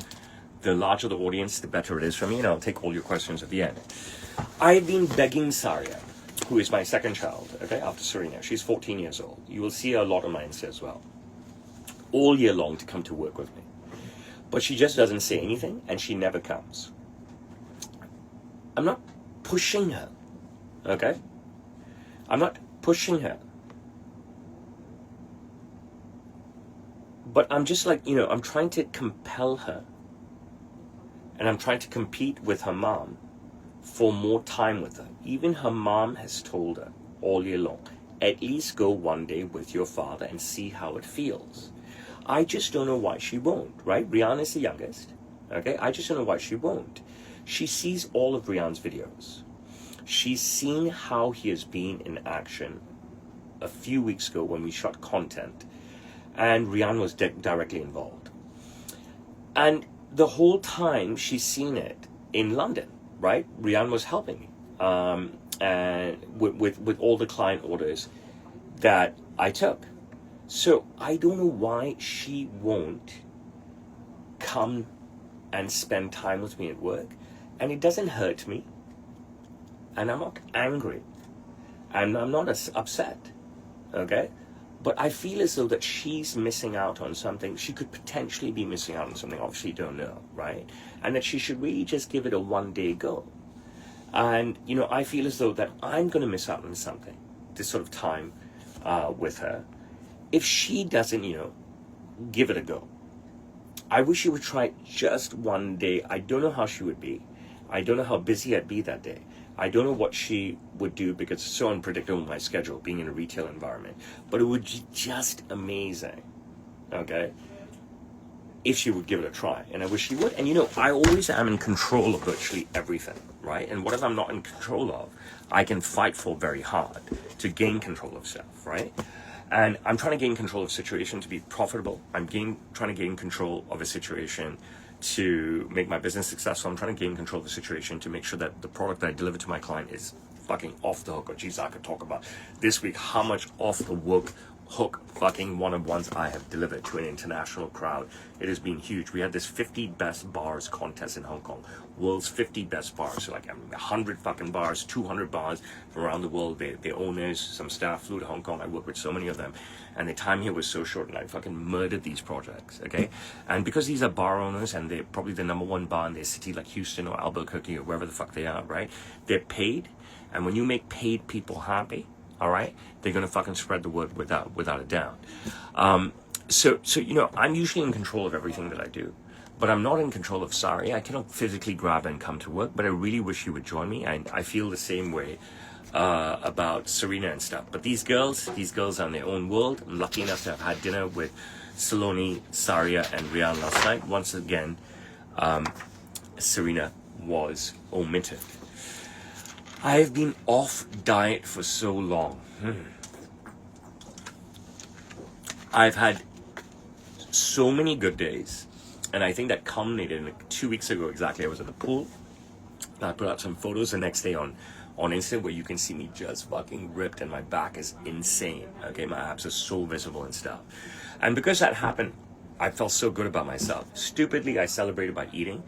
larger the audience, the better it is for me, and I'll take all your questions at the end. I've been begging Saria, who is my second child, okay, after Serena. She's 14 years old. You will see her a lot on my Insta as well. All year long to come to work with me. But she just doesn't say anything, and she never comes. I'm not pushing her, okay? I'm not pushing her. But I'm just like, I'm trying to compel her. And I'm trying to compete with her mom for more time with her. Even her mom has told her all year long, at least go one day with your father and see how it feels. I just don't know why she won't, right? Rihanna's the youngest, okay? I just don't know why she won't. She sees all of Rihanna's videos. She's seen how he has been in action a few weeks ago when we shot content. And Rihanna was directly involved. And the whole time she's seen it in London, right? Rihanna was helping me and with all the client orders that I took. So I don't know why she won't come and spend time with me at work. And it doesn't hurt me. And I'm not angry. And I'm not upset, okay? But I feel as though that she's missing out on something. She could potentially be missing out on something. Obviously, you don't know, right? And that she should really just give it a one-day go. And, I feel as though that I'm going to miss out on something, this sort of time with her, if she doesn't, give it a go. I wish she would try just one day. I don't know how she would be. I don't know how busy I'd be that day. I don't know what she would do because it's so unpredictable, my schedule, being in a retail environment. But it would be just amazing, okay, if she would give it a try. And I wish she would. And, I always am in control of virtually everything, right? And whatever I'm not in control of, I can fight for very hard to gain control of stuff, right? And I'm trying to gain control of a situation to be profitable. I'm trying to gain control of a situation to make my business successful. I'm trying to gain control of the situation to make sure that the product that I deliver to my client is fucking off the hook. Or geez, I could talk about this week how much off the hook fucking one-on-ones I have delivered to an international crowd. It has been huge. We had this 50 best bars contest in Hong Kong. World's 50 best bars. So 100 fucking bars, 200 bars from around the world. The owners, some staff flew to Hong Kong. I worked with so many of them. And the time here was so short and I fucking murdered these projects, okay? And because these are bar owners and they're probably the number one bar in their city like Houston or Albuquerque or wherever the fuck they are, right? They're paid. And when you make paid people happy, all right, they're going to fucking spread the word without a doubt. So I'm usually in control of everything that I do. but I'm not in control of Sari. I cannot physically grab and come to work, but I really wish you would join me. And I feel the same way about Serena and stuff. But these girls are in their own world. I'm lucky enough to have had dinner with Saloni, Saria, and Rian last night. Once again, Serena was omitted. I've been off diet for so long. I've had so many good days, and I think that culminated in 2 weeks ago exactly. I was at the pool. I put out some photos the next day on Insta where you can see me just fucking ripped and my back is insane. Okay, my abs are so visible and stuff. And because that happened, I felt so good about myself. Stupidly, I celebrated by eating.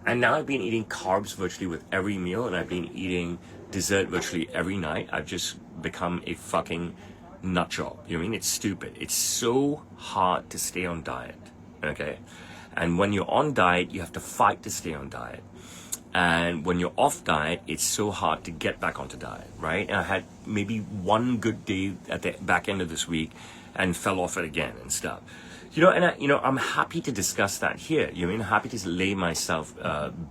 And now I've been eating carbs virtually with every meal, and I've been eating dessert virtually every night. I've just become a fucking nut job. You know what I mean? It's stupid. It's so hard to stay on diet. Okay? And when you're on diet, you have to fight to stay on diet. And when you're off diet, it's so hard to get back onto diet, right? And I had maybe one good day at the back end of this week and fell off it again and stuff. You know, and I'm happy to discuss that here. You know what I mean? I'm happy to lay myself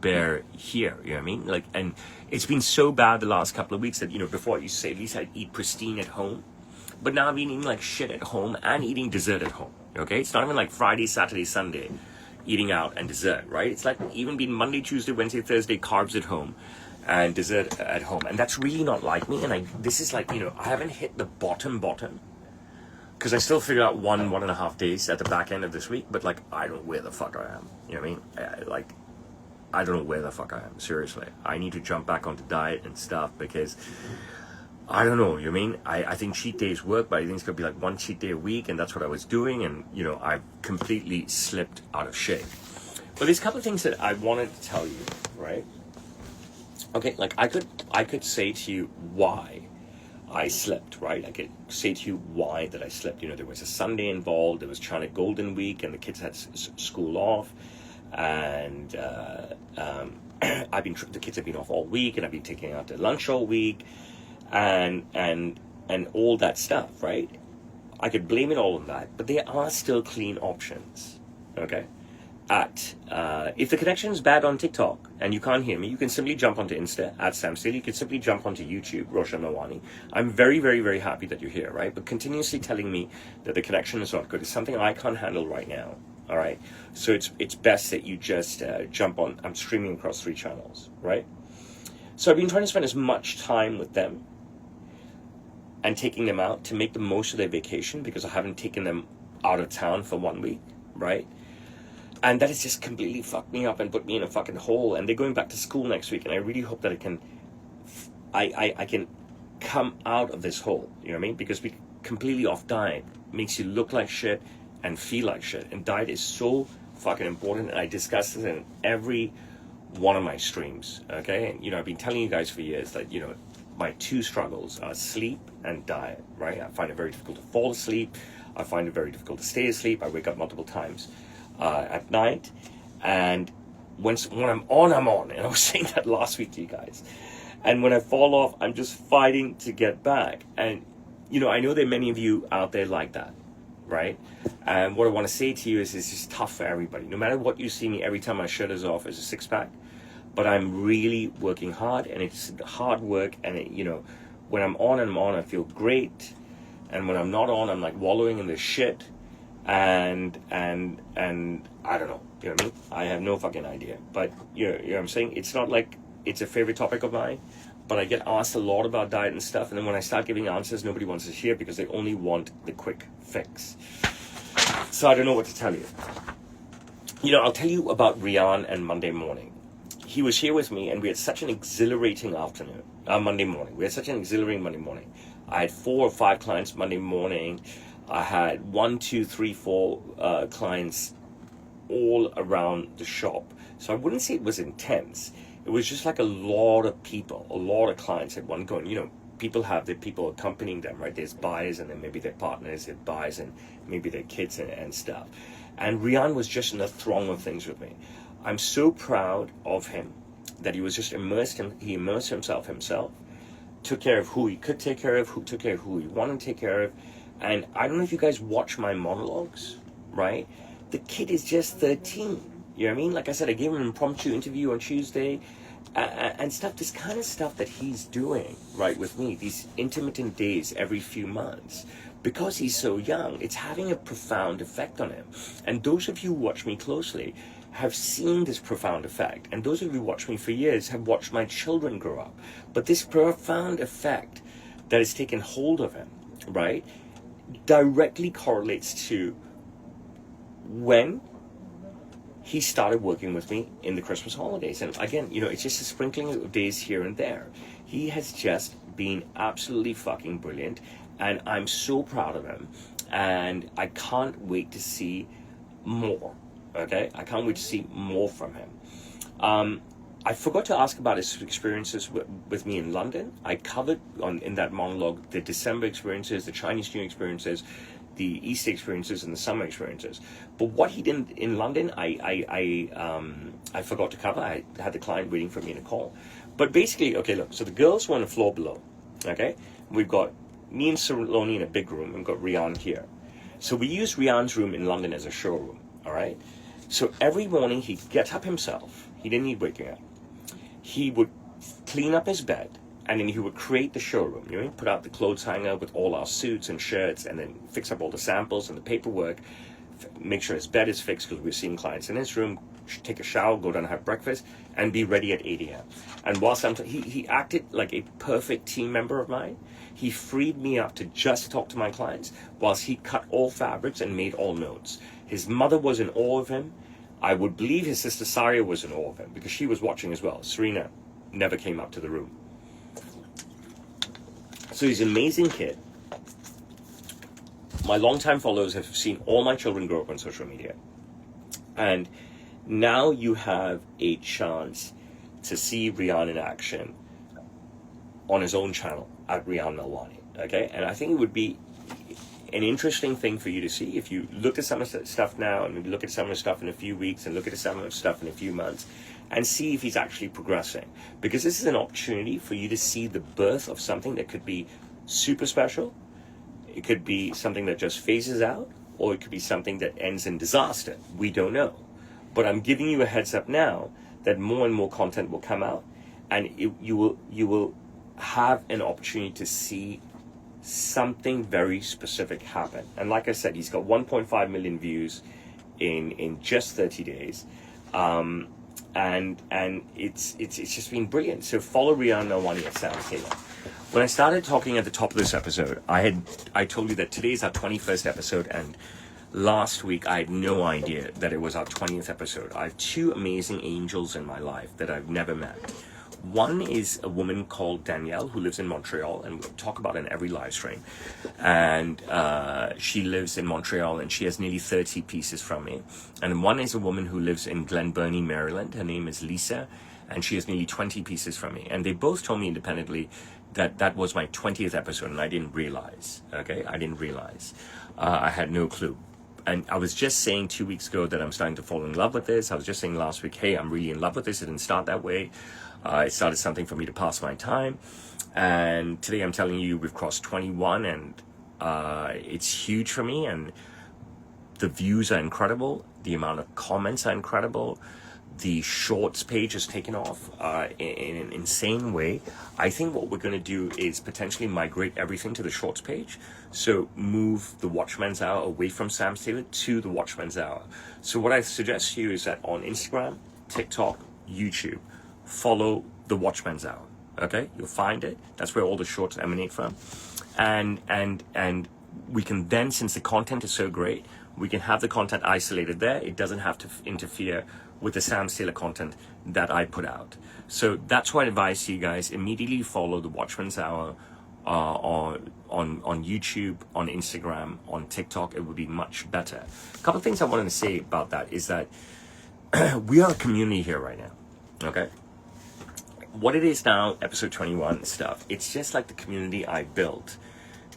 bare here. You know what I mean? Like, and it's been so bad the last couple of weeks that, you know, before I used to say at least I'd eat pristine at home. But now I've been eating like shit at home and eating dessert at home. Okay? It's not even like Friday, Saturday, Sunday eating out and dessert, right? It's like even been Monday, Tuesday, Wednesday, Thursday, carbs at home and dessert at home. And that's really not like me. And this is like, you know, I haven't hit the bottom because I still figure out 1.5 days at the back end of this week, but like, I don't know where the fuck I am. You know what I mean? I don't know where the fuck I am. Seriously. I need to jump back onto diet and stuff because I don't know, you know what I mean? I think cheat days work, but I think it's going to be like one cheat day a week, and that's what I was doing, and, you know, I've completely slipped out of shape. But there's a couple of things that I wanted to tell you, right? Okay, like I could say to you why I slept, right? I could say to you why that I slept. You know, there was a Sunday involved, there was China Golden Week, and the kids had school off, and the kids have been off all week, and I've been taking out to lunch all week, and all that stuff, right? I could blame it all on that, but there are still clean options, okay? If the connection is bad on TikTok and you can't hear me, you can simply jump onto Insta at Sam Steele. You can simply jump onto YouTube, Roshan Mawani. I'm very, very, very happy that you're here, right? But continuously telling me that the connection is not good is something I can't handle right now, all right? So it's best that you just jump on. I'm streaming across 3 channels, right? So I've been trying to spend as much time with them and taking them out to make the most of their vacation because I haven't taken them out of town for 1 week, right? And that has just completely fucked me up and put me in a fucking hole. And they're going back to school next week, and I really hope that I can come out of this hole. You know what I mean? Because we completely off diet makes you look like shit and feel like shit. And diet is so fucking important. And I discuss this in every one of my streams. Okay, and you know I've been telling you guys for years that you know my 2 struggles are sleep and diet. Right? I find it very difficult to fall asleep. I find it very difficult to stay asleep. I wake up multiple times at night, and when I'm on, and I was saying that last week to you guys, and when I fall off, I'm just fighting to get back. And you know, I know there are many of you out there like that, right? And what I want to say to you is it's just tough for everybody. No matter what you see me, every time my shirt is off is a 6-pack, but I'm really working hard, and it's hard work, and it, you know, when I'm on, I feel great, and when I'm not on, I'm like wallowing in this shit. And I don't know, you know what I mean? I have no fucking idea. But you know what I'm saying? It's not like it's a favorite topic of mine, but I get asked a lot about diet and stuff, and then when I start giving answers, nobody wants to hear because they only want the quick fix. So I don't know what to tell you. You know, I'll tell you about Rian and Monday morning. He was here with me, and we had such an exhilarating Monday morning. We had such an exhilarating Monday morning. I had 4 or 5 clients Monday morning. I had 1, 2, 3, 4 clients all around the shop. So I wouldn't say it was intense. It was just like a lot of people, a lot of clients at one go. And, you know, people have their people accompanying them, right? There's buyers, and then maybe their partners, there's buyers, and maybe their kids and stuff. And Rian was just in the throng of things with me. I'm so proud of him that he was just he immersed himself, took care of who he could take care of, took care of who he wanted to take care of. And I don't know if you guys watch my monologues, right? The kid is just 13. You know what I mean? Like I said, I gave him an impromptu interview on Tuesday, and stuff, this kind of stuff that he's doing, right, with me, these intermittent days every few months, because he's so young, it's having a profound effect on him. And those of you who watch me closely have seen this profound effect. And those of you who watch me for years have watched my children grow up. But this profound effect that has taken hold of him, right, directly correlates to when he started working with me in the Christmas holidays. And again, you know, it's just a sprinkling of days here and there. He has just been absolutely fucking brilliant. And I'm so proud of him. And I can't wait to see more. Okay? I can't wait to see more from him. I forgot to ask about his experiences with me in London. I covered in that monologue the December experiences, the Chinese New Year experiences, the Easter experiences, and the summer experiences. But what he did in London, I forgot to cover. I had the client waiting for me in a call. But basically, okay, look, so the girls were on the floor below, okay? We've got me and Saloni in a big room, and we've got Rian here. So we use Rian's room in London as a showroom, all right? So every morning he'd get up himself. He didn't need waking up. He would clean up his bed, and then he would create the showroom. You know, he'd put out the clothes hanger with all our suits and shirts, and then fix up all the samples and the paperwork, make sure his bed is fixed because we're seeing clients in his room, take a shower, go down and have breakfast, and be ready at 8 a.m. And whilst he acted like a perfect team member of mine. He freed me up to just talk to my clients whilst he cut all fabrics and made all notes. His mother was in awe of him. I would believe his sister Saria was in awe of him because she was watching as well. Serena never came up to the room. So he's an amazing kid. My longtime followers have seen all my children grow up on social media. And now you have a chance to see Rian in action on his own channel at Rian Melwani, okay? And I think it would be an interesting thing for you to see if you look at some of the stuff now and maybe look at some of the stuff in a few weeks and look at some of the stuff in a few months and see if he's actually progressing. Because this is an opportunity for you to see the birth of something that could be super special. It could be something that just phases out, or it could be something that ends in disaster. We don't know. But I'm giving you a heads up now that more and more content will come out, and you will have an opportunity to see something very specific happen. And like I said, he's got 1.5 million views in just 30 days. And it's just been brilliant. So follow Rian Melwani at Sound Taylor. When I started talking at the top of this episode, I told you that today is our 21st episode, and last week I had no idea that it was our 20th episode. I have two amazing angels in my life that I've never met. One is a woman called Danielle who lives in Montreal, and we'll talk about it in every live stream. And she lives in Montreal, and she has nearly 30 pieces from me. And one is a woman who lives in Glen Burnie, Maryland. Her name is Lisa, and she has nearly 20 pieces from me. And they both told me independently that that was my 20th episode, and I didn't realize, okay? I didn't realize. I had no clue. And I was just saying 2 weeks ago that I'm starting to fall in love with this. I was just saying last week, hey, I'm really in love with this. It didn't start that way. It started something for me to pass my time. And today I'm telling you we've crossed 21, and it's huge for me. And the views are incredible. The amount of comments are incredible. The shorts page has taken off in an insane way. I think what we're going to do is potentially migrate everything to the shorts page. So move the Watchman's Hour away from Sam's Taylor to the Watchman's Hour. So what I suggest to you is that on Instagram, TikTok, YouTube, follow the Watchman's Hour. Okay, you'll find it. That's where all the shorts emanate from. And we can then, since the content is so great, we can have the content isolated there. It doesn't have to interfere with the Sam Taylor content that I put out. So that's what I advise you guys. Immediately follow the Watchman's Hour on YouTube, on Instagram, on TikTok. It would be much better. A couple of things I wanted to say about that is that we are a community here right now. Okay? What it is now, episode 21 stuff, it's just like the community I built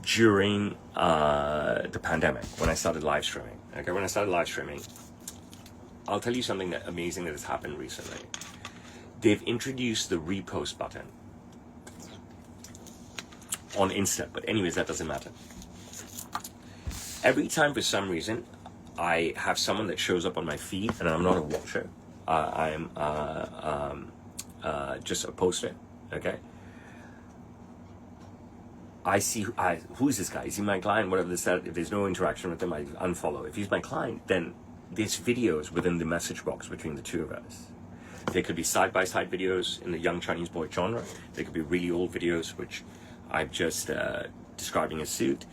during the pandemic when I started live streaming. Okay, when I started live streaming, I'll tell you something amazing that has happened recently. They've introduced the repost button on Insta, but anyways, that doesn't matter. Every time for some reason, I have someone that shows up on my feed, and I'm not a watcher. I'm just a poster. Okay. I see who's this guy? Is he my client? Whatever this that. If there's no interaction with him, I unfollow. If he's my client, then there's videos within the message box between the two of us. There could be side-by-side videos in the young Chinese boy genre. There could be really old videos, which I'm just describing as suit.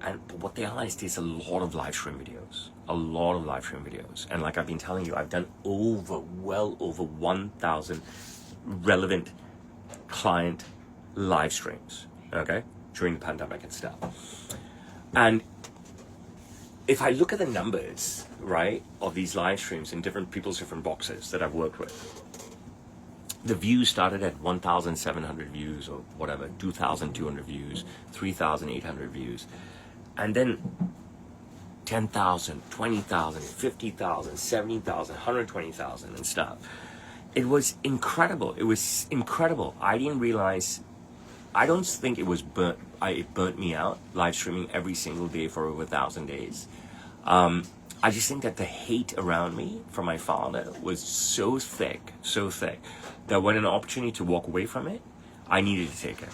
But what they are is there's a lot of live stream videos. A lot of live stream videos. And like I've been telling you, I've done well over 1,000 relevant client live streams, okay, during the pandemic and stuff. And if I look at the numbers, right, of these live streams in people's different boxes that I've worked with, the views started at 1,700 views or whatever, 2,200 views, 3,800 views, and then 10,000, 20,000, 50,000, 70,000, 120,000 and stuff. It was incredible. It was incredible. I didn't realize, I don't think it was it burnt me out, live streaming every single day for over 1,000 days. I just think that the hate around me from my father was so thick, that when an opportunity to walk away from it, I needed to take it.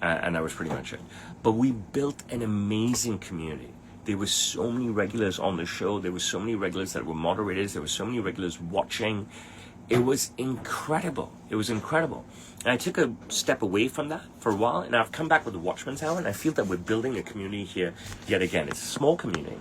And that was pretty much it. But we built an amazing community. There were so many regulars on the show. There were so many regulars that were moderators. There were so many regulars watching. It was incredible. It was incredible. And I took a step away from that for a while, and I've come back with the Watchman's Hour, and I feel that we're building a community here yet again. It's a small community,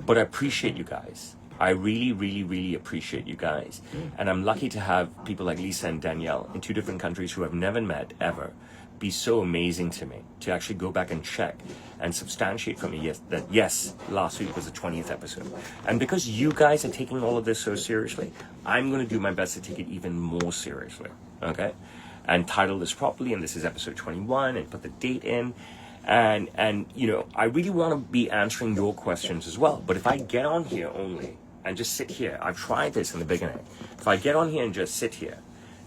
but I appreciate you guys. I really appreciate you guys. And I'm lucky to have people like Lisa and Danielle in 2 different countries who I've never met ever be so amazing to me, to actually go back and check and substantiate for me that yes, last week was the 20th episode. And because you guys are taking all of this so seriously, I'm going to do my best to take it even more seriously, okay? And title this properly, and this is episode 21, and put the date in. And you know, I really want to be answering your questions as well. But if I get on here only and just sit here, I've tried this in the beginning. If I get on here and just sit here,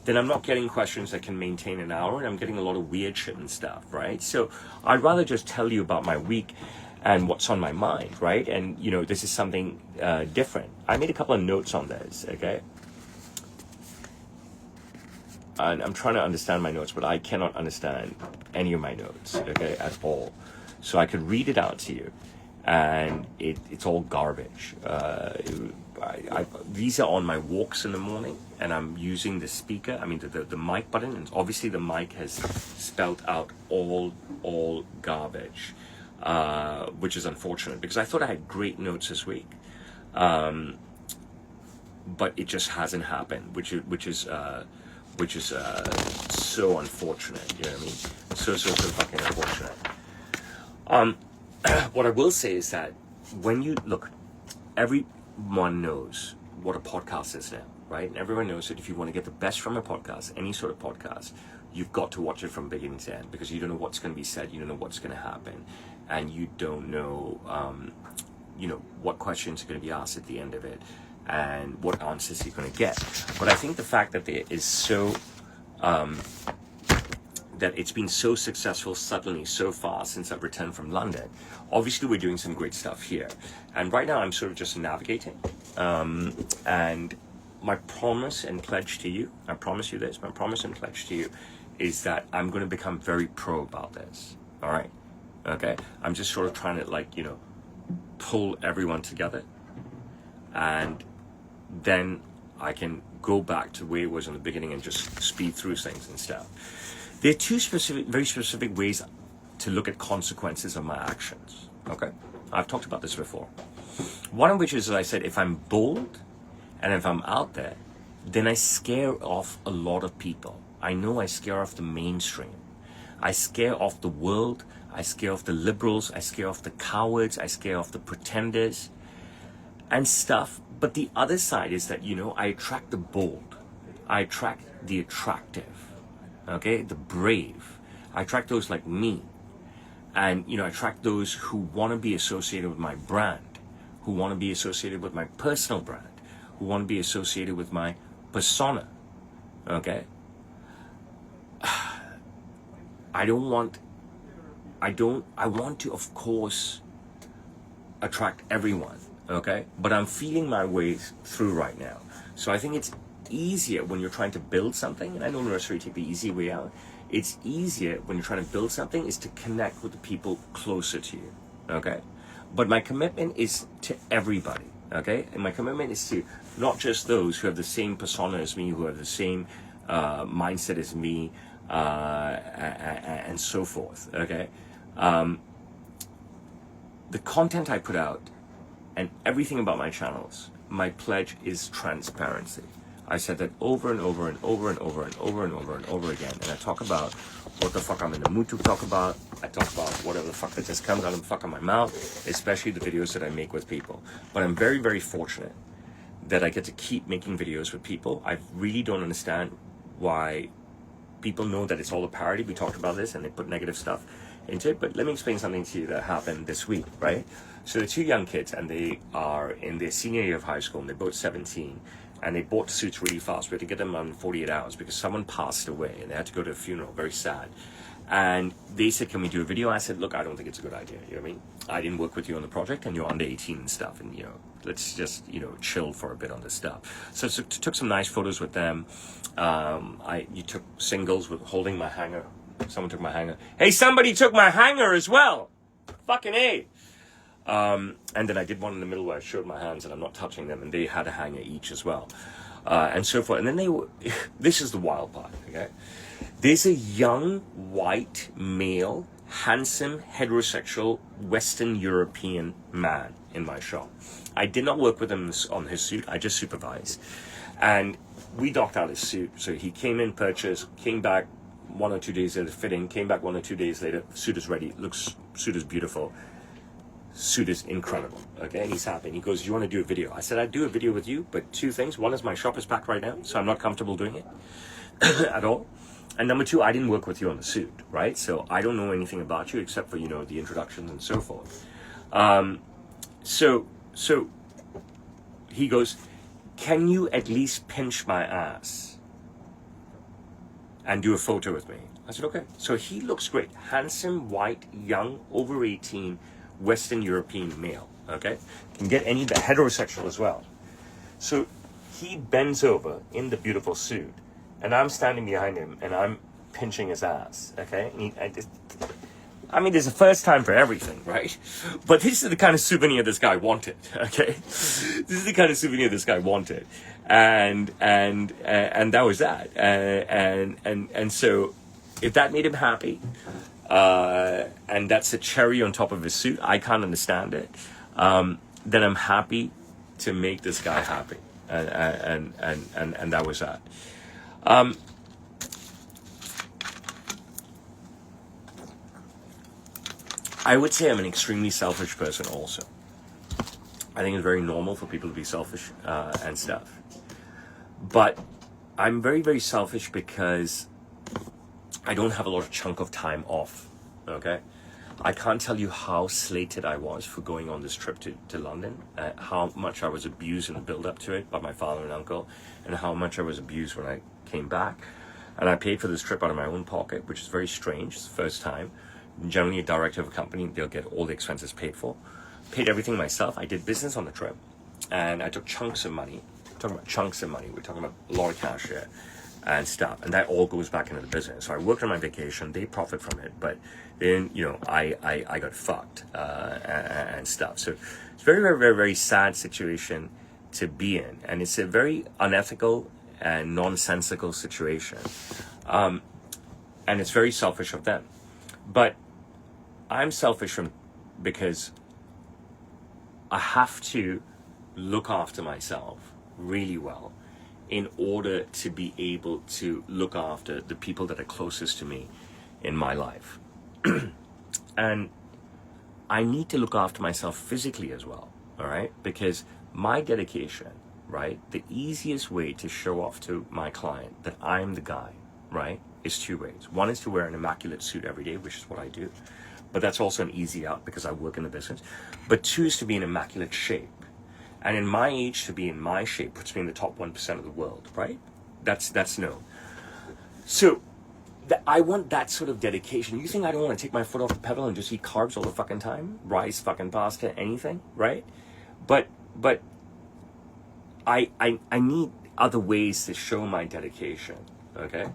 then I'm not getting questions that can maintain an hour, and I'm getting a lot of weird shit and stuff, right? So I'd rather just tell you about my week and what's on my mind, right? And, you know, this is something different. I made a couple of notes on this, okay? And I'm trying to understand my notes, but I cannot understand any of my notes, okay, at all. So I could read it out to you, and it's all garbage. These are on my walks in the morning, and I'm using the speaker, I mean the mic button, and obviously the mic has spelled out all garbage, which is unfortunate, because I thought I had great notes this week, but it just hasn't happened, which is so unfortunate, you know what I mean? So fucking unfortunate. What I will say is that when you look, everyone knows what a podcast is now, right? And everyone knows that if you want to get the best from a podcast, any sort of podcast, you've got to watch it from beginning to end, because you don't know what's going to be said, you don't know what's going to happen, and you don't know, you know, what questions are going to be asked at the end of it, and what answers you're going to get. But I think the fact that there is so, that it's been so successful suddenly so far since I've returned from London. Obviously, we're doing some great stuff here. And right now, I'm sort of just navigating. And my promise and pledge to you, I promise you this, my promise and pledge to you is that I'm going to become very pro about this. All right? Okay? I'm just sort of trying to, like, you know, pull everyone together. And then I can go back to where it was in the beginning and just speed through things and stuff. There are 2 very specific ways to look at consequences of my actions, okay? I've talked about this before. One of which is, as I said, if I'm bold and if I'm out there, then I scare off a lot of people. I know I scare off the mainstream. I scare off the world. I scare off the liberals. I scare off the cowards. I scare off the pretenders and stuff. But the other side is that, you know, I attract the bold. I attract the attractive. Okay, the brave. I attract those like me. And, you know, I attract those who want to be associated with my brand, who want to be associated with my personal brand, who want to be associated with my persona. Okay? I want to, of course, attract everyone. okay? But I'm feeling my way through right now. So I think it's easier when you're trying to build something, and I don't necessarily take the easy way out. It's easier when you're trying to build something is to connect with the people closer to you, okay? But my commitment is to everybody, okay? And my commitment is to not just those who have the same persona as me, who have the same mindset as me, and so forth, okay? The content I put out and everything about my channels, my pledge is transparency. I said that over and over and over and over and over and over and over again. And I talk about what the fuck I'm in the mood to talk about. I talk about whatever the fuck that just comes out of the fuck of my mouth, especially the videos that I make with people. But I'm very, very fortunate that I get to keep making videos with people. I really don't understand why people know that it's all a parody. We talked about this and they put negative stuff into it. But let me explain something to you that happened this week, right? So they're two young kids and they are in their senior year of high school and they're both 17. And they bought suits really fast. We had to get them in 48 hours because someone passed away and they had to go to a funeral, very sad. And they said, can we do a video? I said, look, I don't think it's a good idea. You know what I mean? I didn't work with you on the project and you're under 18 and stuff. And, you know, let's just, you know, chill for a bit on this stuff. So took some nice photos with them. You took singles with holding my hanger. Someone took my hanger. Hey, somebody took my hanger as well. Fucking A. And then I did one in the middle where I showed my hands and I'm not touching them, and they had a hanger each as well, and so forth. And then they were, this is the wild part, okay? There's a young, white, male, handsome, heterosexual, Western European man in my shop. I did not work with him on his suit, I just supervised. And we docked out his suit, so he came in, purchased, came back 1 or 2 days later, fitting, came back 1 or 2 days later, suit is ready, suit is beautiful. Suit is incredible, okay? And he's happy. And he goes, you want to do a video? I said, I'd do a video with you, but two things. One is my shop is packed right now, so I'm not comfortable doing it at all. And number two, I didn't work with you on the suit, right? So I don't know anything about you except for, you know, the introductions and so forth. So he goes, can you at least pinch my ass and do a photo with me? I said, okay. So he looks great. Handsome, white, young, over 18, Western European male, okay? Can get any heterosexual as well. So he bends over in the beautiful suit, and I'm standing behind him, and I'm pinching his ass, okay? And I mean, there's a first time for everything, right? But this is the kind of souvenir this guy wanted, okay? This is the kind of souvenir this guy wanted, and that was that, and so if that made him happy. And that's a cherry on top of his suit. I can't understand it. Then I'm happy to make this guy happy, and that was that. I would say I'm an extremely selfish person. Also, I think it's very normal for people to be selfish and stuff. But I'm very, very selfish because I don't have a lot of chunk of time off, okay? I can't tell you how slated I was for going on this trip to London, how much I was abused in the build-up to it by my father and uncle, and how much I was abused when I came back. And I paid for this trip out of my own pocket, which is very strange. It's the first time. Generally, a director of a company, they'll get all the expenses paid for. Paid everything myself. I did business on the trip, and I took chunks of money. We're talking about chunks of money. We're talking about a lot of cash here. And stuff, and that all goes back into the business. So I worked on my vacation, they profit from it, but then, you know, I got fucked and stuff. So it's very, very, very, very sad situation to be in, and it's a very unethical and nonsensical situation, and it's very selfish of them. But I'm selfish because I have to look after myself really well in order to be able to look after the people that are closest to me in my life. And I need to look after myself physically as well, all right? Because my dedication, right, the easiest way to show off to my client that I'm the guy, right, is two ways. One is to wear an immaculate suit every day, which is what I do. But that's also an easy out because I work in the business. But two is to be in immaculate shape. And in my age, to be in my shape puts me in the top 1% of the world, right? That's known. So I want that sort of dedication. You think I don't want to take my foot off the pedal and just eat carbs all the fucking time? Rice, fucking pasta, anything, right? But but I need other ways to show my dedication, okay?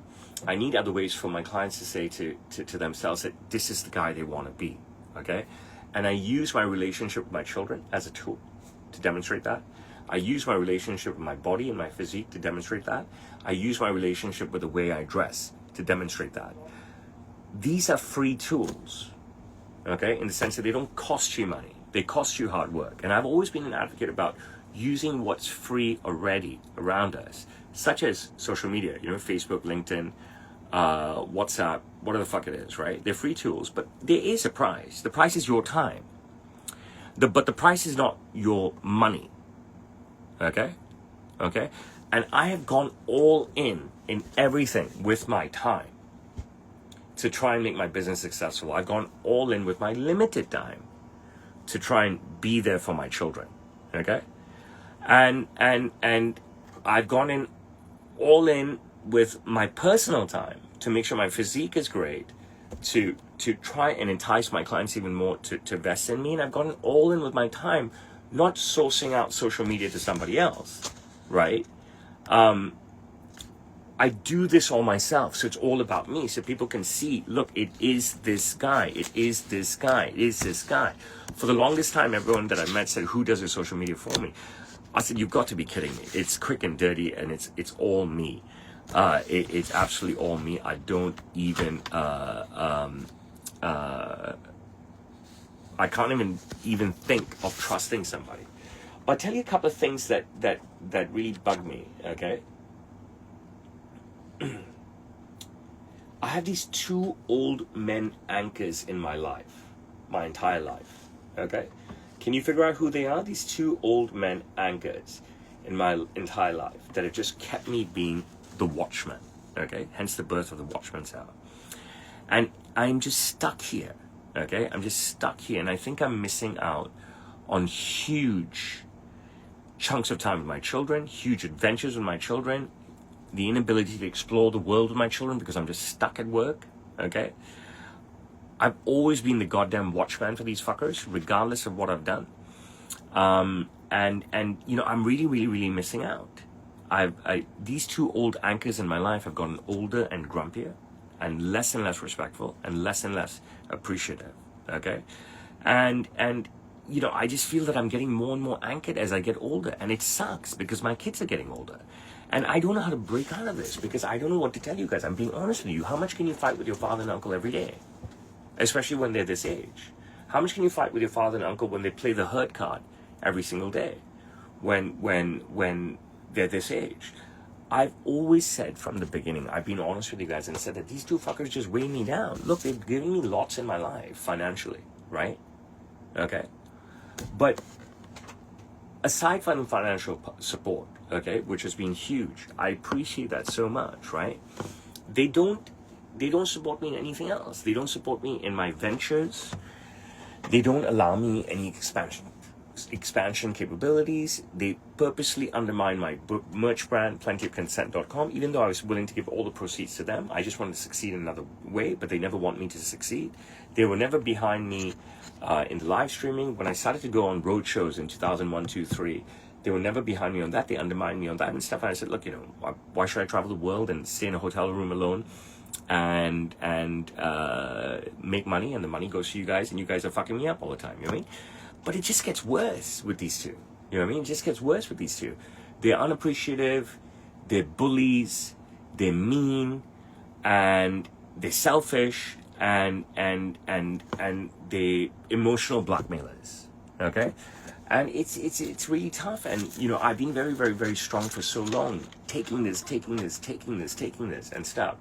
I need other ways for my clients to say to themselves that this is the guy they want to be, okay? And I use my relationship with my children as a tool to demonstrate that. I use my relationship with my body and my physique to demonstrate that. I use my relationship with the way I dress to demonstrate that. These are free tools, okay? In the sense that they don't cost you money. They cost you hard work. And I've always been an advocate about using what's free already around us, such as social media, Facebook, LinkedIn, WhatsApp, whatever the fuck it is, right? They're free tools, but there is a price. The price is your time. But the price is not your money, okay? Okay? And I have gone all in everything with my time to try and make my business successful. I've gone all in with my limited time to try and be there for my children, okay? And I've gone in all in with my personal time to make sure my physique is great, to try and entice my clients even more to invest in me. And I've gone all in with my time, not sourcing out social media to somebody else, right? I do this all myself, so it's all about me, so people can see, look, it is this guy, it is this guy, it is this guy. For the longest time, everyone that I met said, who does your social media for me? I said, you've got to be kidding me. It's quick and dirty, and it's all me. It's absolutely all me. I don't even, I can't even think of trusting somebody. I'll tell you a couple of things that really bug me, okay? I have these two old men anchors in my life, my entire life, okay? Can you figure out who they are? These two old men anchors in my entire life that have just kept me being the watchman, okay? Hence the birth of the Watchman's Hour. And I'm just stuck here, okay? I'm just stuck here, and I think I'm missing out on huge chunks of time with my children, huge adventures with my children, the inability to explore the world with my children because I'm just stuck at work, okay? I've always been the goddamn watchman for these fuckers, regardless of what I've done. And I'm really missing out. These two old anchors in my life have gotten older and grumpier and less respectful and less appreciative, okay? And I just feel that I'm getting more and more anchored as I get older, and it sucks because my kids are getting older. And I don't know how to break out of this because I don't know what to tell you guys. I'm being honest with you. How much can you fight with your father and uncle every day? Especially when they're this age. How much can you fight with your father and uncle when they play the hurt card every single day? When they're this age? I've always said from the beginning, I've been honest with you guys and said that these two fuckers just weigh me down. Look, they've given me lots in my life financially, right? Okay? But aside from financial support, okay, which has been huge, I appreciate that so much, right? They don't support me in anything else. They don't support me in my ventures. They don't allow me any expansion capabilities. They purposely undermine my merch brand, plentyofconsent.com, even though I was willing to give all the proceeds to them. I just wanted to succeed in another way, but they never want me to succeed. They were never behind me in the live streaming. When I started to go on road shows in 2001, 2, 3, they were never behind me on that. They undermined me on that and stuff. And I said, look, why should I travel the world and stay in a hotel room alone and make money, and the money goes to you guys, and you guys are fucking me up all the time, you know what I mean? But it just gets worse with these two, you know what I mean? It just gets worse with these two. They're unappreciative, they're bullies, they're mean, and they're selfish, and they're emotional blackmailers, okay? And it's really tough, and I've been very strong for so long, taking this and stuff.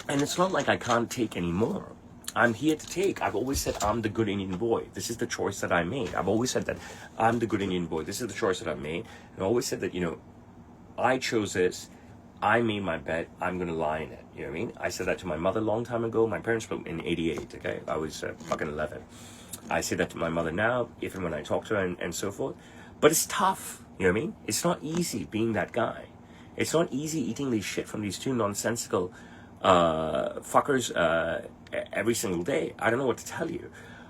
And it's not like I can't take anymore. I'm here to take. I've always said I'm the good Indian boy. This is the choice that I made. I've always said that I'm the good Indian boy. This is the choice that I made. And I always said that, I chose this. I made my bet. I'm going to lie in it. You know what I mean? I said that to my mother a long time ago. My parents split in 88, okay? I was fucking 11. I say that to my mother now, if and when I talk to her and so forth. But it's tough. You know what I mean? It's not easy being that guy. It's not easy eating this shit from these two nonsensical fuckers every single day. I don't know what to tell you.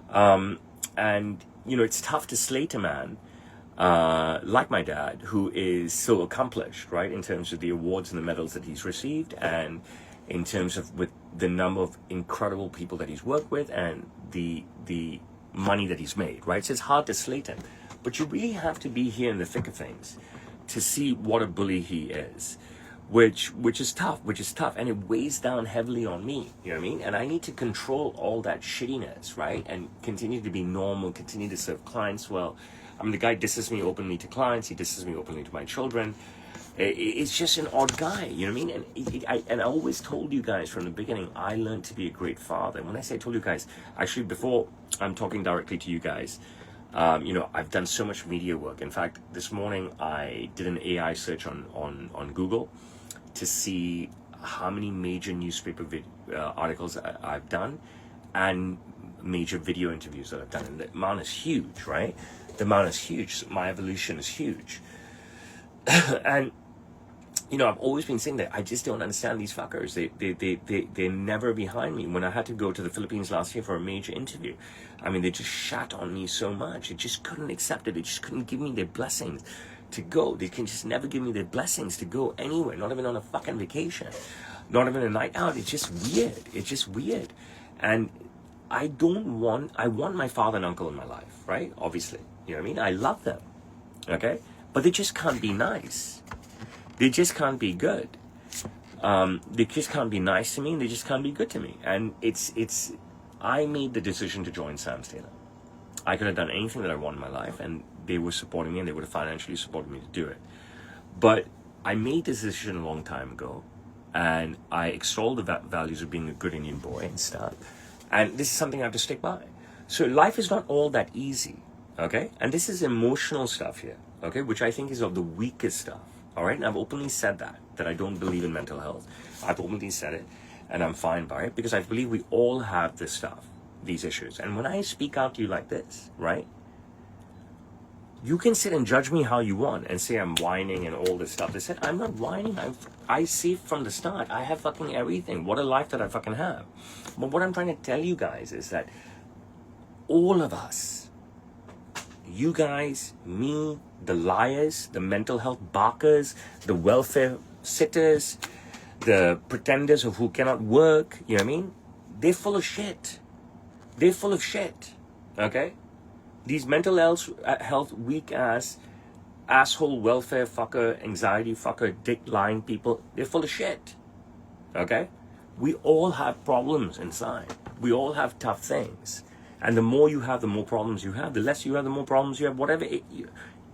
And it's tough to slate a man like my dad, who is so accomplished, right, in terms of the awards and the medals that he's received, and in terms of with the number of incredible people that he's worked with, and the money that he's made, right? So it's hard to slate him, but you really have to be here in the thick of things to see what a bully he is, which is tough, and it weighs down heavily on me, you know what I mean? And I need to control all that shittiness, right? And continue to be normal, continue to serve clients well. I mean, the guy disses me openly to clients, he disses me openly to my children. It's just an odd guy, you know what I mean? And I always told you guys from the beginning, I learned to be a great father. And when I say I told you guys, actually before I'm talking directly to you guys, I've done so much media work. In fact, this morning I did an AI search on Google to see how many major newspaper articles I've done and major video interviews that I've done. And the amount is huge, right? The amount is huge. So my evolution is huge. And, I've always been saying that I just don't understand these fuckers. They're never behind me. When I had to go to the Philippines last year for a major interview, I mean, they just shat on me so much. They just couldn't accept it. They just couldn't give me their blessings to go. They can just never give me their blessings to go anywhere, not even on a fucking vacation, not even a night out. It's just weird. And I want my father and uncle in my life, right? Obviously, you know what I mean? I love them, okay? But they just can't be nice. They just can't be good. They just can't be nice to me, and they just can't be good to me. And I made the decision to join Sam's Tailor. I could have done anything that I want in my life, and they were supporting me, and they would have financially supported me to do it. But I made this decision a long time ago, and I extol the values of being a good Indian boy and stuff. And this is something I have to stick by. So life is not all that easy, okay? And this is emotional stuff here, okay? Which I think is of the weakest stuff, all right? And I've openly said that I don't believe in mental health. I've openly said it, and I'm fine by it, because I believe we all have this stuff, these issues. And when I speak out to you like this, right? You can sit and judge me how you want and say I'm whining and all this stuff. They said, I'm not whining. I see from the start, I have fucking everything. What a life that I fucking have. But what I'm trying to tell you guys is that all of us, you guys, me, the liars, the mental health barkers, the welfare sitters, the pretenders of who cannot work, you know what I mean? They're full of shit. They're full of shit, okay? These mental health weak ass, asshole welfare fucker, anxiety fucker, dick lying people, they're full of shit, okay? We all have problems inside. We all have tough things. And the more you have, the more problems you have. The less you have, the more problems you have. Whatever it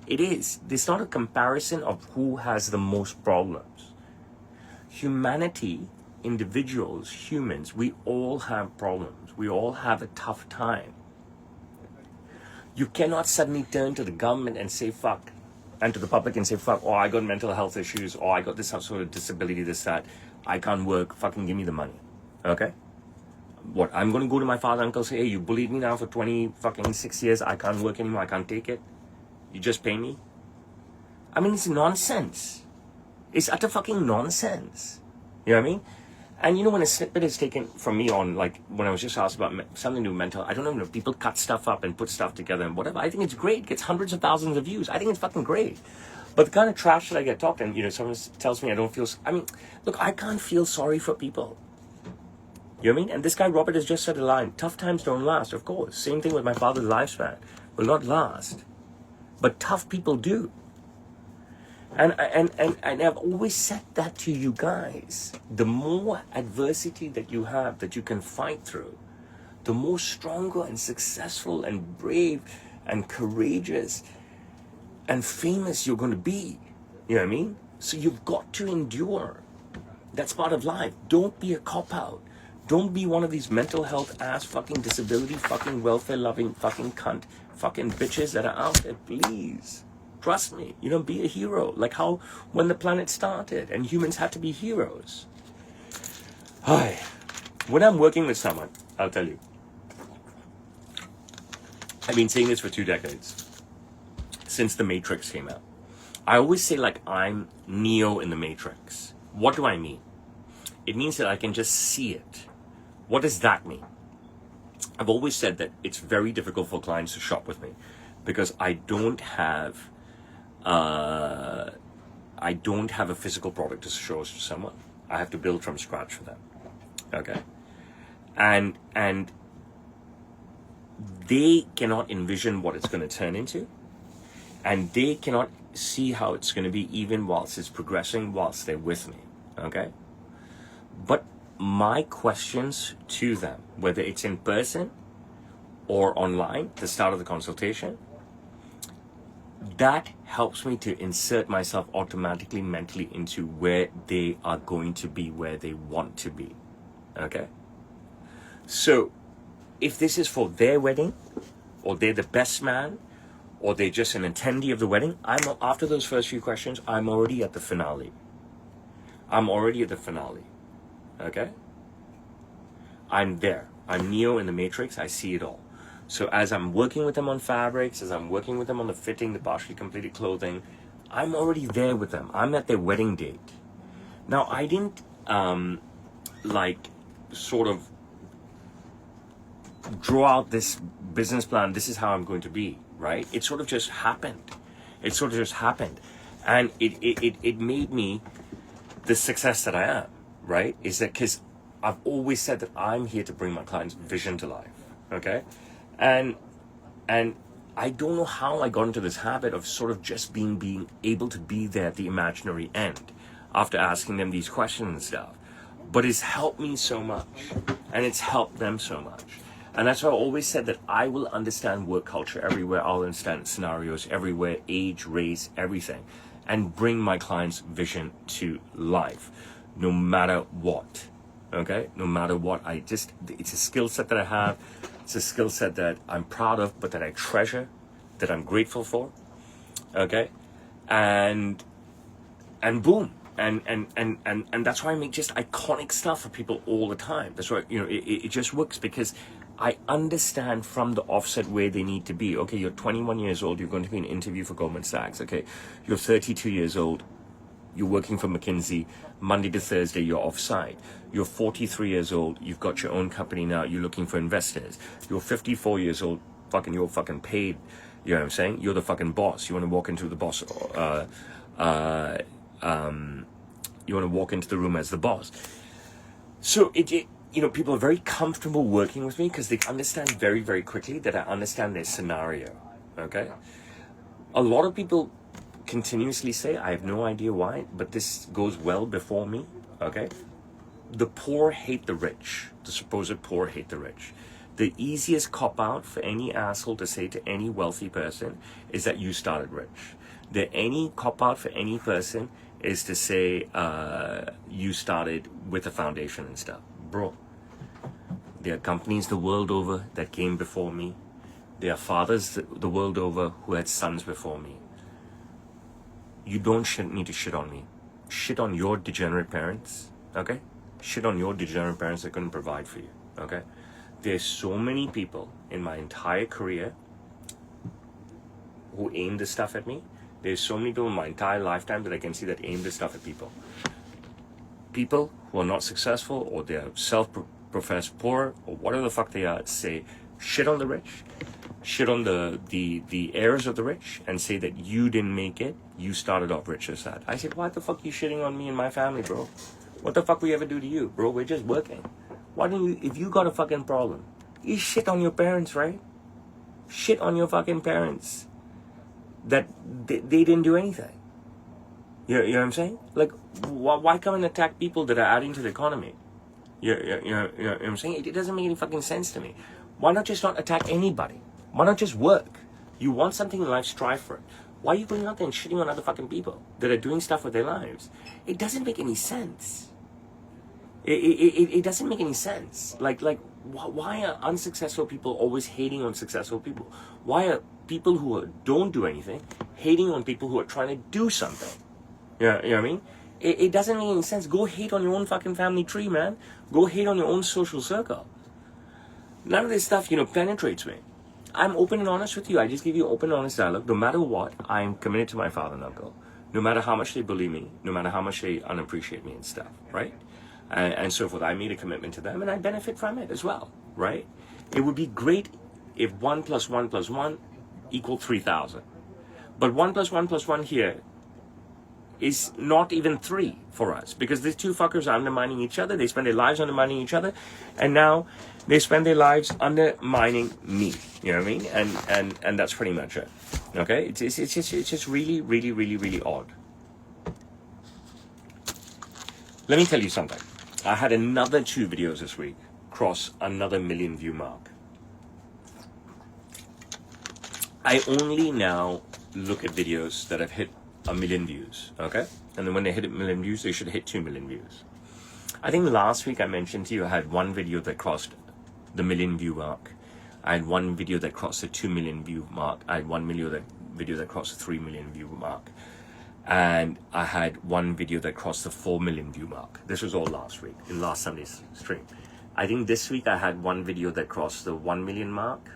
is. It's not a comparison of who has the most problems. Humanity, individuals, humans, we all have problems. We all have a tough time. You cannot suddenly turn to the government and say fuck, and to the public and say fuck, oh, I got mental health issues, or I got this sort of disability, this, that, I can't work, fucking give me the money, okay? What, I'm going to go to my father and uncle and say, hey, you bullied me now for 26 years, I can't work anymore, I can't take it, you just pay me? I mean, it's nonsense. It's utter fucking nonsense. You know what I mean? And when a snippet is taken from me on, like, when I was just asked about something to do mental, I don't know, people cut stuff up and put stuff together and whatever. I think it's great. It gets hundreds of thousands of views. I think it's fucking great. But the kind of trash that I get talked, and, someone tells me I don't feel, look, I can't feel sorry for people. You know what I mean? And this guy, Robert, has just said a line, tough times don't last, of course. Same thing with my father's lifespan. Will not last. But tough people do. And I've always said that to you guys. The more adversity that you have, that you can fight through, the more stronger and successful and brave and courageous and famous you're going to be. You know what I mean? So you've got to endure. That's part of life. Don't be a cop-out. Don't be one of these mental health ass fucking disability fucking welfare loving fucking cunt fucking bitches that are out there, please. Trust me, be a hero. Like how when the planet started and humans had to be heroes. Hi. When I'm working with someone, I'll tell you. I've been saying this for 2 decades. Since The Matrix came out. I always say like I'm Neo in The Matrix. What do I mean? It means that I can just see it. What does that mean? I've always said that it's very difficult for clients to shop with me because I don't have a physical product to show to someone. I have to build from scratch for them. Okay. And they cannot envision what it's going to turn into, and they cannot see how it's going to be even whilst it's progressing, whilst they're with me. Okay. But my questions to them, whether it's in person or online, the start of the consultation, that helps me to insert myself automatically mentally into where they are going to be, where they want to be. Okay? So, if this is for their wedding, or they're the best man, or they're just an attendee of the wedding, after those first few questions, I'm already at the finale. Okay? I'm there. I'm Neo in the Matrix. I see it all. So as I'm working with them on fabrics, as I'm working with them on the fitting, the partially completed clothing, I'm already there with them. I'm at their wedding date. Now, I didn't, sort of draw out this business plan. This is how I'm going to be, right? It sort of just happened. And it made me the success that I am, right? Is that because I've always said that I'm here to bring my clients' vision to life, okay? And I don't know how I got into this habit of sort of just being able to be there at the imaginary end after asking them these questions and stuff. But it's helped me so much, and it's helped them so much. And that's why I always said that I will understand work culture everywhere. I'll understand scenarios everywhere, age, race, everything, and bring my client's vision to life, no matter what. Okay? No matter what. It's a skill set that I have. It's a skill set that I'm proud of, but that I treasure, that I'm grateful for. Okay? And boom. And that's why I make just iconic stuff for people all the time. That's why, it just works because I understand from the offset where they need to be. Okay, you're 21 years old, you're going to be in an interview for Goldman Sachs. Okay, you're 32 years old, you're working for McKinsey, Monday to Thursday, you're off-site. You're 43 years old, you've got your own company now, you're looking for investors. You're 54 years old, you're fucking paid. You know what I'm saying? You're the fucking boss. You want to walk into the boss, you want to walk into the room as the boss. So people are very comfortable working with me because they understand very, very quickly that I understand their scenario. Okay? A lot of people continuously say, I have no idea why, but this goes well before me. Okay? The poor hate the rich. The supposed poor hate the rich. The easiest cop-out for any asshole to say to any wealthy person is that you started rich. Any cop-out for any person is to say you started with a foundation and stuff. Bro, there are companies the world over that came before me. There are fathers the world over who had sons before me. You don't need to shit on me. Shit on your degenerate parents, okay? Shit on your degenerate parents that couldn't provide for you, okay? There's so many people in my entire career who aimed this stuff at me. There's so many people in my entire lifetime that I can see that aim this stuff at people. People who are not successful, or they're self-professed poor, or whatever the fuck they are, say shit on the rich, shit on the heirs of the rich, and say that you didn't make it, you started off rich as that. I said, why the fuck are you shitting on me and my family, bro? What the fuck we ever do to you, bro? We're just working. Why don't you, if you got a fucking problem, you shit on your parents, right? Shit on your fucking parents. That they didn't do anything. You know what I'm saying? Like, why come and attack people that are adding to the economy? You know what I'm saying? It doesn't make any fucking sense to me. Why not just not attack anybody? Why not just work? You want something in life, strive for it. Why are you going out there and shitting on other fucking people that are doing stuff with their lives? It doesn't make any sense. It doesn't make any sense. Like, why are unsuccessful people always hating on successful people? Why are people who don't do anything hating on people who are trying to do something? You know what I mean? It doesn't make any sense. Go hate on your own fucking family tree, man. Go hate on your own social circle. None of this stuff, penetrates me. I'm open and honest with you. I just give you open and honest dialogue. No matter what, I'm committed to my father and uncle. No matter how much they bully me, no matter how much they unappreciate me and stuff, right? And so forth. I made a commitment to them, and I benefit from it as well, right? It would be great if 1 plus 1 plus 1 equal 3,000. But 1 plus 1 plus 1 here is not even 3 for us, because these two fuckers are undermining each other. They spend their lives undermining each other, and now they spend their lives undermining me. You know what I mean? And that's pretty much it. Okay? It's just really, really, really, really odd. Let me tell you something. I had another 2 videos this week cross another 1 million view mark. I only now look at videos that have hit 1 million views, okay? And then when they hit 1 million views, they should hit 2 million views. I think last week I mentioned to you I had one video that crossed the 1 million view mark. I had one video that crossed the 2 million view mark. I had one video that crossed the 3 million view mark. And I had one video that crossed the 4 million view mark. This was all last week, in last Sunday's stream. I think this week I had one video that crossed the 1 million mark.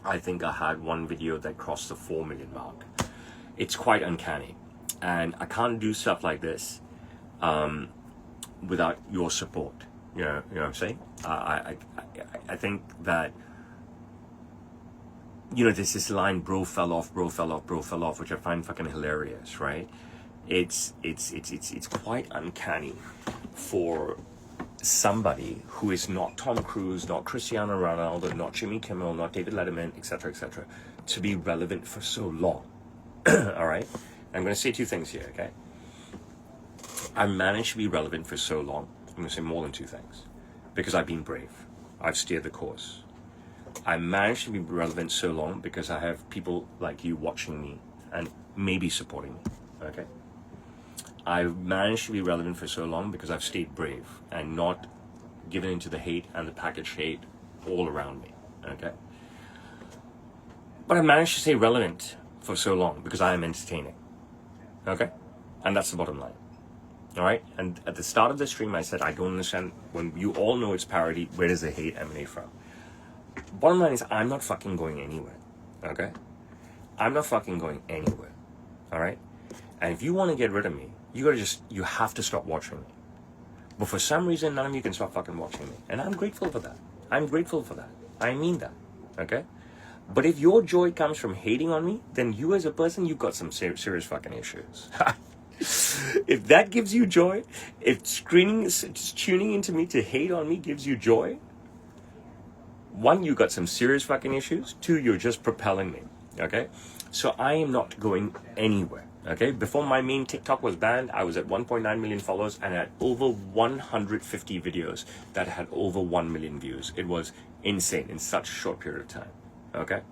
I think I had one video that crossed the 4 million mark. It's quite uncanny. And I can't do stuff like this without your support. You know what I'm saying? I think that, there's this line, bro fell off, which I find fucking hilarious, right? It's quite uncanny for somebody who is not Tom Cruise, not Cristiano Ronaldo, not Jimmy Kimmel, not David Letterman, etc., to be relevant for so long. All right? I'm going to say 2 things here, okay? I managed to be relevant for so long. I'm going to say more than 2 things. Because I've been brave. I've steered the course. I managed to be relevant so long because I have people like you watching me and maybe supporting me, okay? I've managed to be relevant for so long because I've stayed brave and not given into the hate and the package hate all around me, okay? But I managed to stay relevant for so long because I am entertaining, okay? And that's the bottom line, all right? And at the start of the stream, I said, I don't understand, when you all know it's parody, where does the hate emanate from? Bottom line is, I'm not fucking going anywhere, okay? I'm not fucking going anywhere, all right? And if you want to get rid of me, you have to stop watching me. But for some reason, none of you can stop fucking watching me. And I'm grateful for that. I'm grateful for that. I mean that, okay? But if your joy comes from hating on me, then you as a person, you've got some serious fucking issues. If that gives you joy, if tuning into me to hate on me gives you joy, 1, you got some serious fucking issues. 2, you're just propelling me, okay? So I am not going anywhere, okay? Before my main TikTok was banned, I was at 1.9 million followers and I had over 150 videos that had over 1 million views. It was insane in such a short period of time, okay?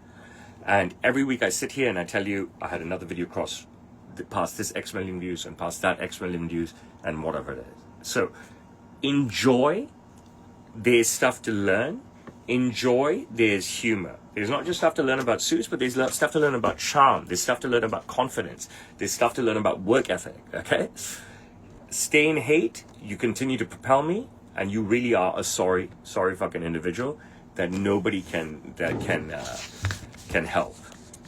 And every week I sit here and I tell you I had another video cross past this X million views and past that X million views and whatever it is. So enjoy. There's stuff to learn. Enjoy. There's humor. There's not just stuff to learn about suits, but there's stuff to learn about charm. There's stuff to learn about confidence. There's stuff to learn about work ethic, okay? Stay in hate. You continue to propel me, and you really are a sorry fucking individual that nobody can help.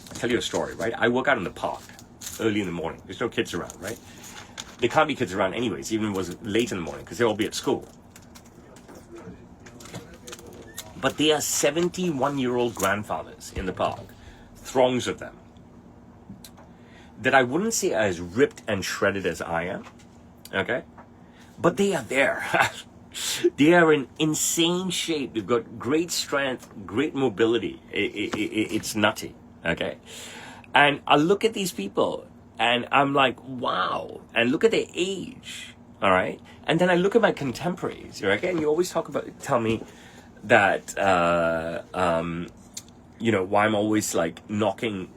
I'll tell you a story, right? I work out in the park early in the morning. There's no kids around, right? There can't be kids around anyways, even if it was late in the morning, because they'll all be at school. But there are 71-year-old grandfathers in the park, throngs of them, that I wouldn't say are as ripped and shredded as I am, okay? But they are there. They are in insane shape. They've got great strength, great mobility. It's nutty, okay? And I look at these people and I'm like, wow. And look at their age, all right? And then I look at my contemporaries, okay? And you always tell me that, why I'm always like knocking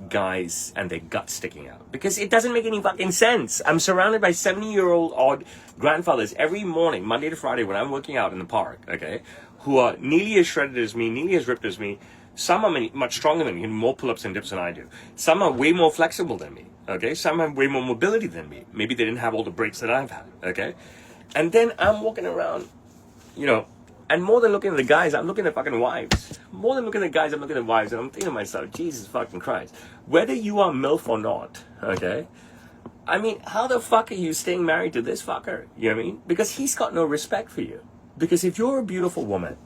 guys and their guts sticking out, because it doesn't make any fucking sense. I'm surrounded by 70-year-old odd grandfathers every morning, Monday to Friday, when I'm working out in the park, okay, who are nearly as shredded as me, nearly as ripped as me. Some are much stronger than me, more pull-ups and dips than I do. Some are way more flexible than me, okay? Some have way more mobility than me. Maybe they didn't have all the breaks that I've had, okay? And then I'm walking around, and more than looking at the guys, I'm looking at fucking wives. More than looking at guys, I'm looking at wives, and I'm thinking to myself, Jesus fucking Christ. Whether you are MILF or not, okay? I mean, how the fuck are you staying married to this fucker? You know what I mean? Because he's got no respect for you. Because if you're a beautiful woman,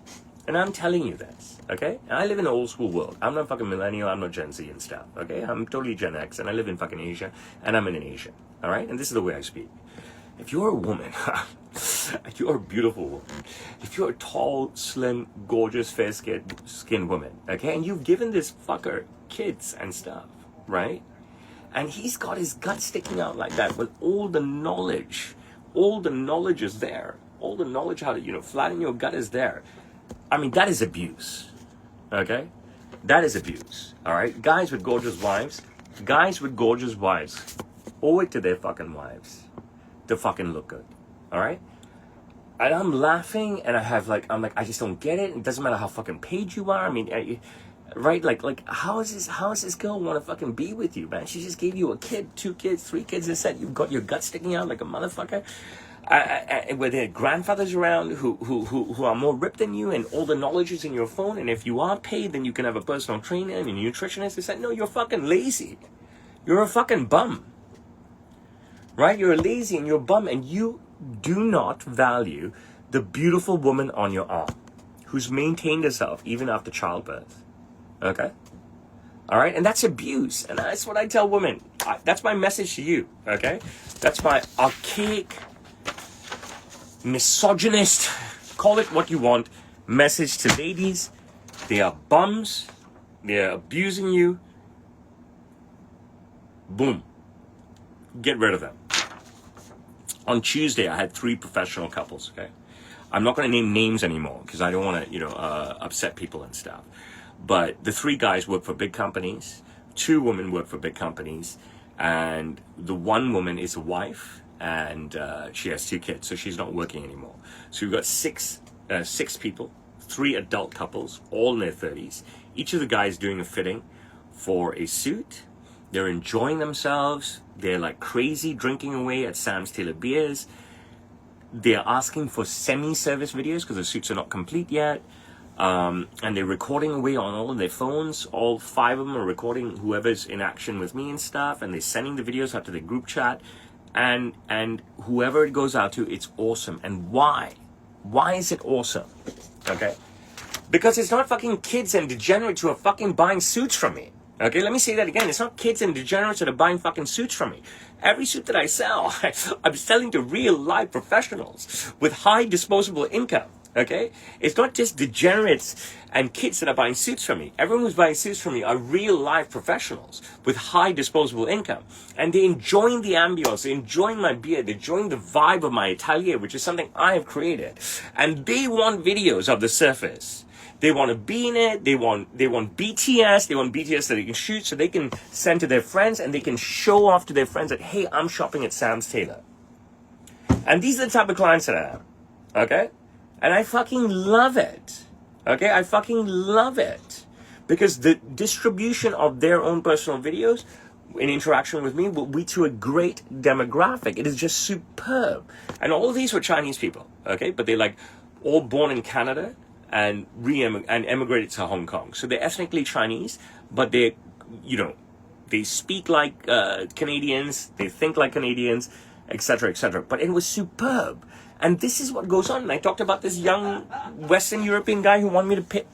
And I'm telling you this, okay? And I live in an old school world. I'm not fucking millennial, I'm not Gen Z and stuff, okay? I'm totally Gen X, and I live in fucking Asia, and I'm in Asia, all right? And this is the way I speak. If you're a woman, if you're a beautiful woman, if you're a tall, slim, gorgeous, fair-skinned woman, okay? And you've given this fucker kids and stuff, right? And he's got his gut sticking out like that with all the knowledge is there. All the knowledge how to, flatten your gut is there. I mean, that is abuse, okay? That is abuse, all right? Guys with gorgeous wives, owe it to their fucking wives to fucking look good, all right? And I'm laughing, and I'm like, I just don't get it. It doesn't matter how fucking paid you are. I mean, right? Like, how is this girl want to fucking be with you, man? She just gave you a kid, 2 kids, 3 kids, and said you've got your gut sticking out like a motherfucker. With their grandfathers around who are more ripped than you, and all the knowledge is in your phone, and if you are paid, then you can have a personal trainer and a nutritionist. They said, no, you're fucking lazy. You're a fucking bum. Right? You're lazy and you're a bum, and you do not value the beautiful woman on your arm who's maintained herself even after childbirth. Okay? All right? And that's abuse. And that's what I tell women. That's my message to you. Okay? That's my archaic, misogynist, call it what you want, message to ladies. They are bums. They're abusing you. Boom. Get rid of them. On Tuesday, I had 3 professional couples, okay? I'm not going to name names anymore because I don't want to, upset people and stuff. But the 3 guys work for big companies. 2 women work for big companies. And the one woman is a wife, and she has 2 kids, so she's not working anymore. So we've got 6 people, 3 adult couples, all in their 30s. Each of the guys doing a fitting for a suit. They're enjoying themselves. They're like crazy drinking away at Sam's Taylor Beers. They're asking for semi-service videos because the suits are not complete yet. And they're recording away on all of their phones. All 5 of them are recording whoever's in action with me and stuff. And they're sending the videos out to their group chat. And whoever it goes out to, it's awesome. And why? Why is it awesome? Okay? Because it's not fucking kids and degenerates who are fucking buying suits from me. Okay, let me say that again. It's not kids and degenerates that are buying fucking suits from me. Every suit that I sell, I'm selling to real life professionals with high disposable income. Okay? It's not just degenerates and kids that are buying suits from me. Everyone who's buying suits from me are real life professionals with high disposable income. And they're enjoying the ambience, they're enjoying my beard, they're enjoying the vibe of my atelier, which is something I have created. And they want videos of the surface. They want to be in it. They want BTS. They want BTS that they can shoot so they can send to their friends and they can show off to their friends that, hey, I'm shopping at Sam's Taylor. And these are the type of clients that I am. Okay? And I fucking love it. Okay? I fucking love it. Because the distribution of their own personal videos in interaction with me will be to a great demographic. It is just superb. And all of these were Chinese people. Okay? But they're like all born in Canada and emigrated to Hong Kong. So they're ethnically Chinese, but they speak like Canadians, they think like Canadians, etc., etc. But it was superb. And this is what goes on. And I talked about this young Western European guy who wanted me to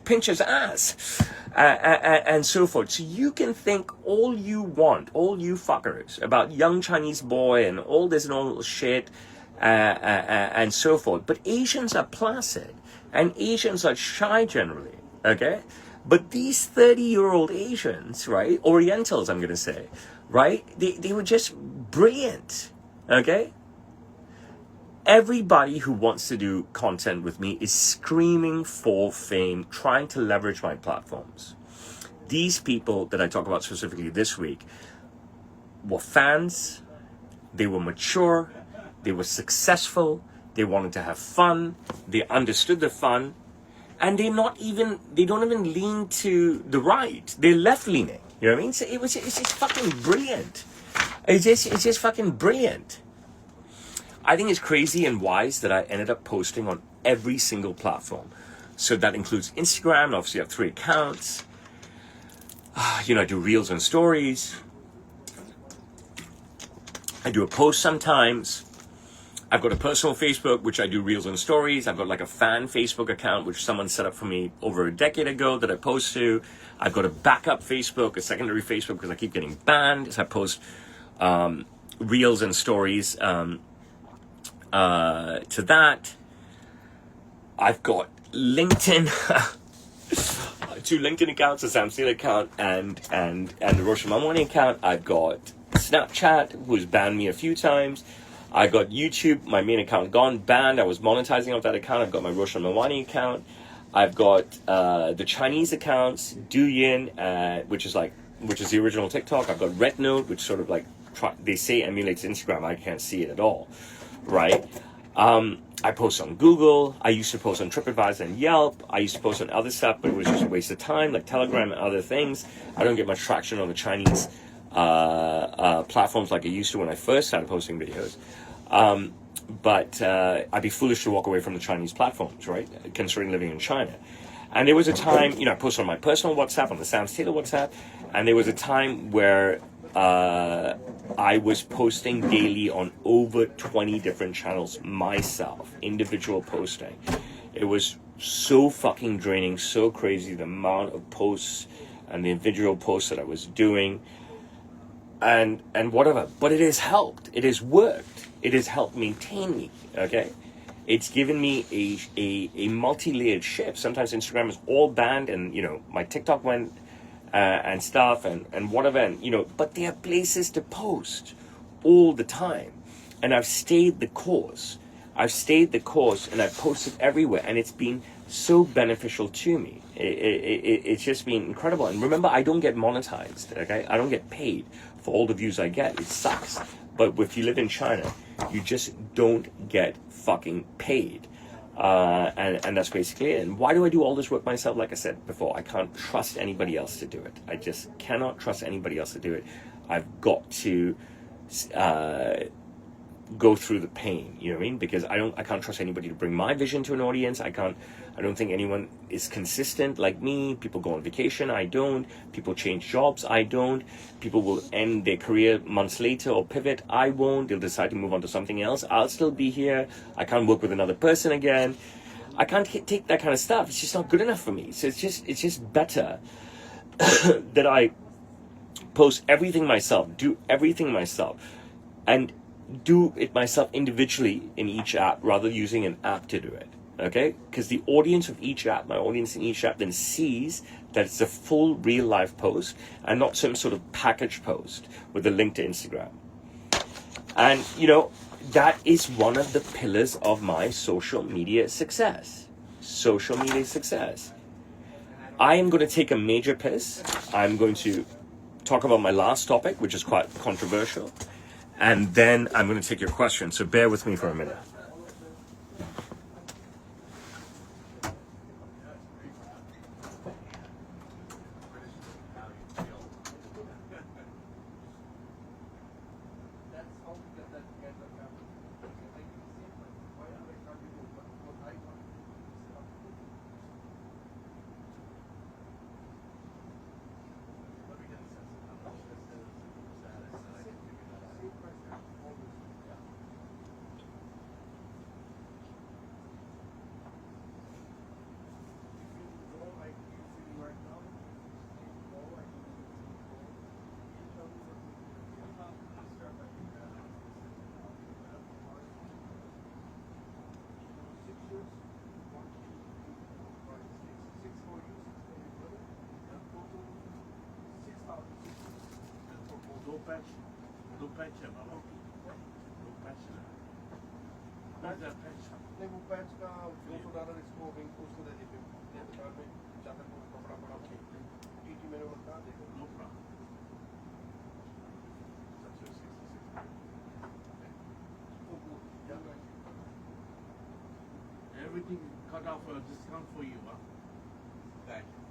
pinch his ass, and so forth. So you can think all you want, all you fuckers, about young Chinese boy and all this and all shit, and so forth. But Asians are placid. And Asians are shy generally, okay? But these 30-year-old Asians, right? Orientals, I'm going to say, right? They were just brilliant, okay? Everybody who wants to do content with me is screaming for fame, trying to leverage my platforms. These people that I talk about specifically this week were fans, they were mature, they were successful, they wanted to have fun. They understood the fun. And they don't even lean to the right. They're left-leaning. You know what I mean? So it's just fucking brilliant. It's just fucking brilliant. I think it's crazy and wise that I ended up posting on every single platform. So that includes Instagram. And obviously, I have 3 accounts. I do reels and stories. I do a post sometimes. I've got a personal Facebook, which I do reels and stories. I've got like a fan Facebook account, which someone set up for me over a decade ago that I post to. I've got a backup Facebook, a secondary Facebook, because I keep getting banned. So I post reels and stories to that. I've got LinkedIn, two LinkedIn accounts, a Sam Steele account, and the Roshan account. I've got Snapchat, who's banned me a few times. I got YouTube, my main account gone, banned. I was monetizing off that account. I've got my Roshan Mawani account. I've got the Chinese accounts, Douyin, which is the original TikTok. I've got Red Note, which sort of like they say emulates Instagram. I can't see it at all, right? I post on Google. I used to post on TripAdvisor and Yelp. I used to post on other stuff, but it was just a waste of time, like Telegram and other things. I don't get much traction on the Chinese platforms like I used to when I first started posting videos. But I'd be foolish to walk away from the Chinese platforms, right? Considering living in China. And there was a time, I posted on my personal WhatsApp, on the Sam Taylor WhatsApp, and there was a time where I was posting daily on over 20 different channels myself, individual posting. It was so fucking draining, so crazy, the amount of posts and the individual posts that I was doing. And whatever, but it has helped. It has worked. It has helped maintain me. Okay, it's given me a multi-layered shift. Sometimes Instagram is all banned, and my TikTok went and stuff, and whatever, and but there are places to post all the time, and I've stayed the course. And I've posted everywhere, and it's been so beneficial to me. It's just been incredible. And remember, I don't get monetized. Okay, I don't get paid for all the views I get. It sucks. But if you live in China, you just don't get fucking paid. And that's basically it. And why do I do all this work myself? Like I said before, I can't trust anybody else to do it. I just cannot trust anybody else to do it. I've got to go through the pain, you know what I mean? Because I can't trust anybody to bring my vision to an audience. I don't think anyone is consistent like me. People go on vacation, I don't. People change jobs, I don't. People will end their career months later or pivot, I won't. They'll decide to move on to something else. I'll still be here. I can't work with another person again. I can't take that kind of stuff. It's just not good enough for me. So it's just better that I post everything myself, do everything myself, and do it myself individually in each app rather than using an app to do it. Okay, because the audience of each app, my audience in each app, then sees that it's a full real life post and not some sort of package post with a link to Instagram. And that is one of the pillars of my social media success. I am going to take a major piss. I'm going to talk about my last topic, which is quite controversial. And then I'm going to take your questions. So bear with me for a minute. दो patch है बाबा दो patch है नहीं वो patch का $200 इसको उसको दे दीजिए मेरे दुकान में ज़्यादा कपड़ा पड़ा टीटी मैंने बता देखो no problem everything cut off a discount for you, huh? Thank you.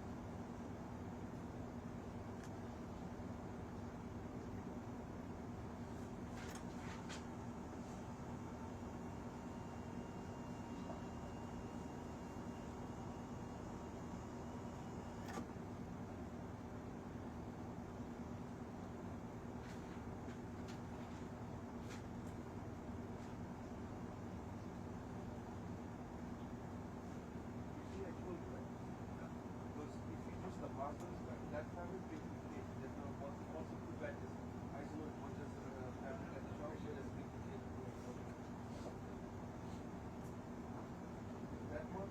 family case. There's no possible batches. I know it was just family at the shop. Share as big case. That one.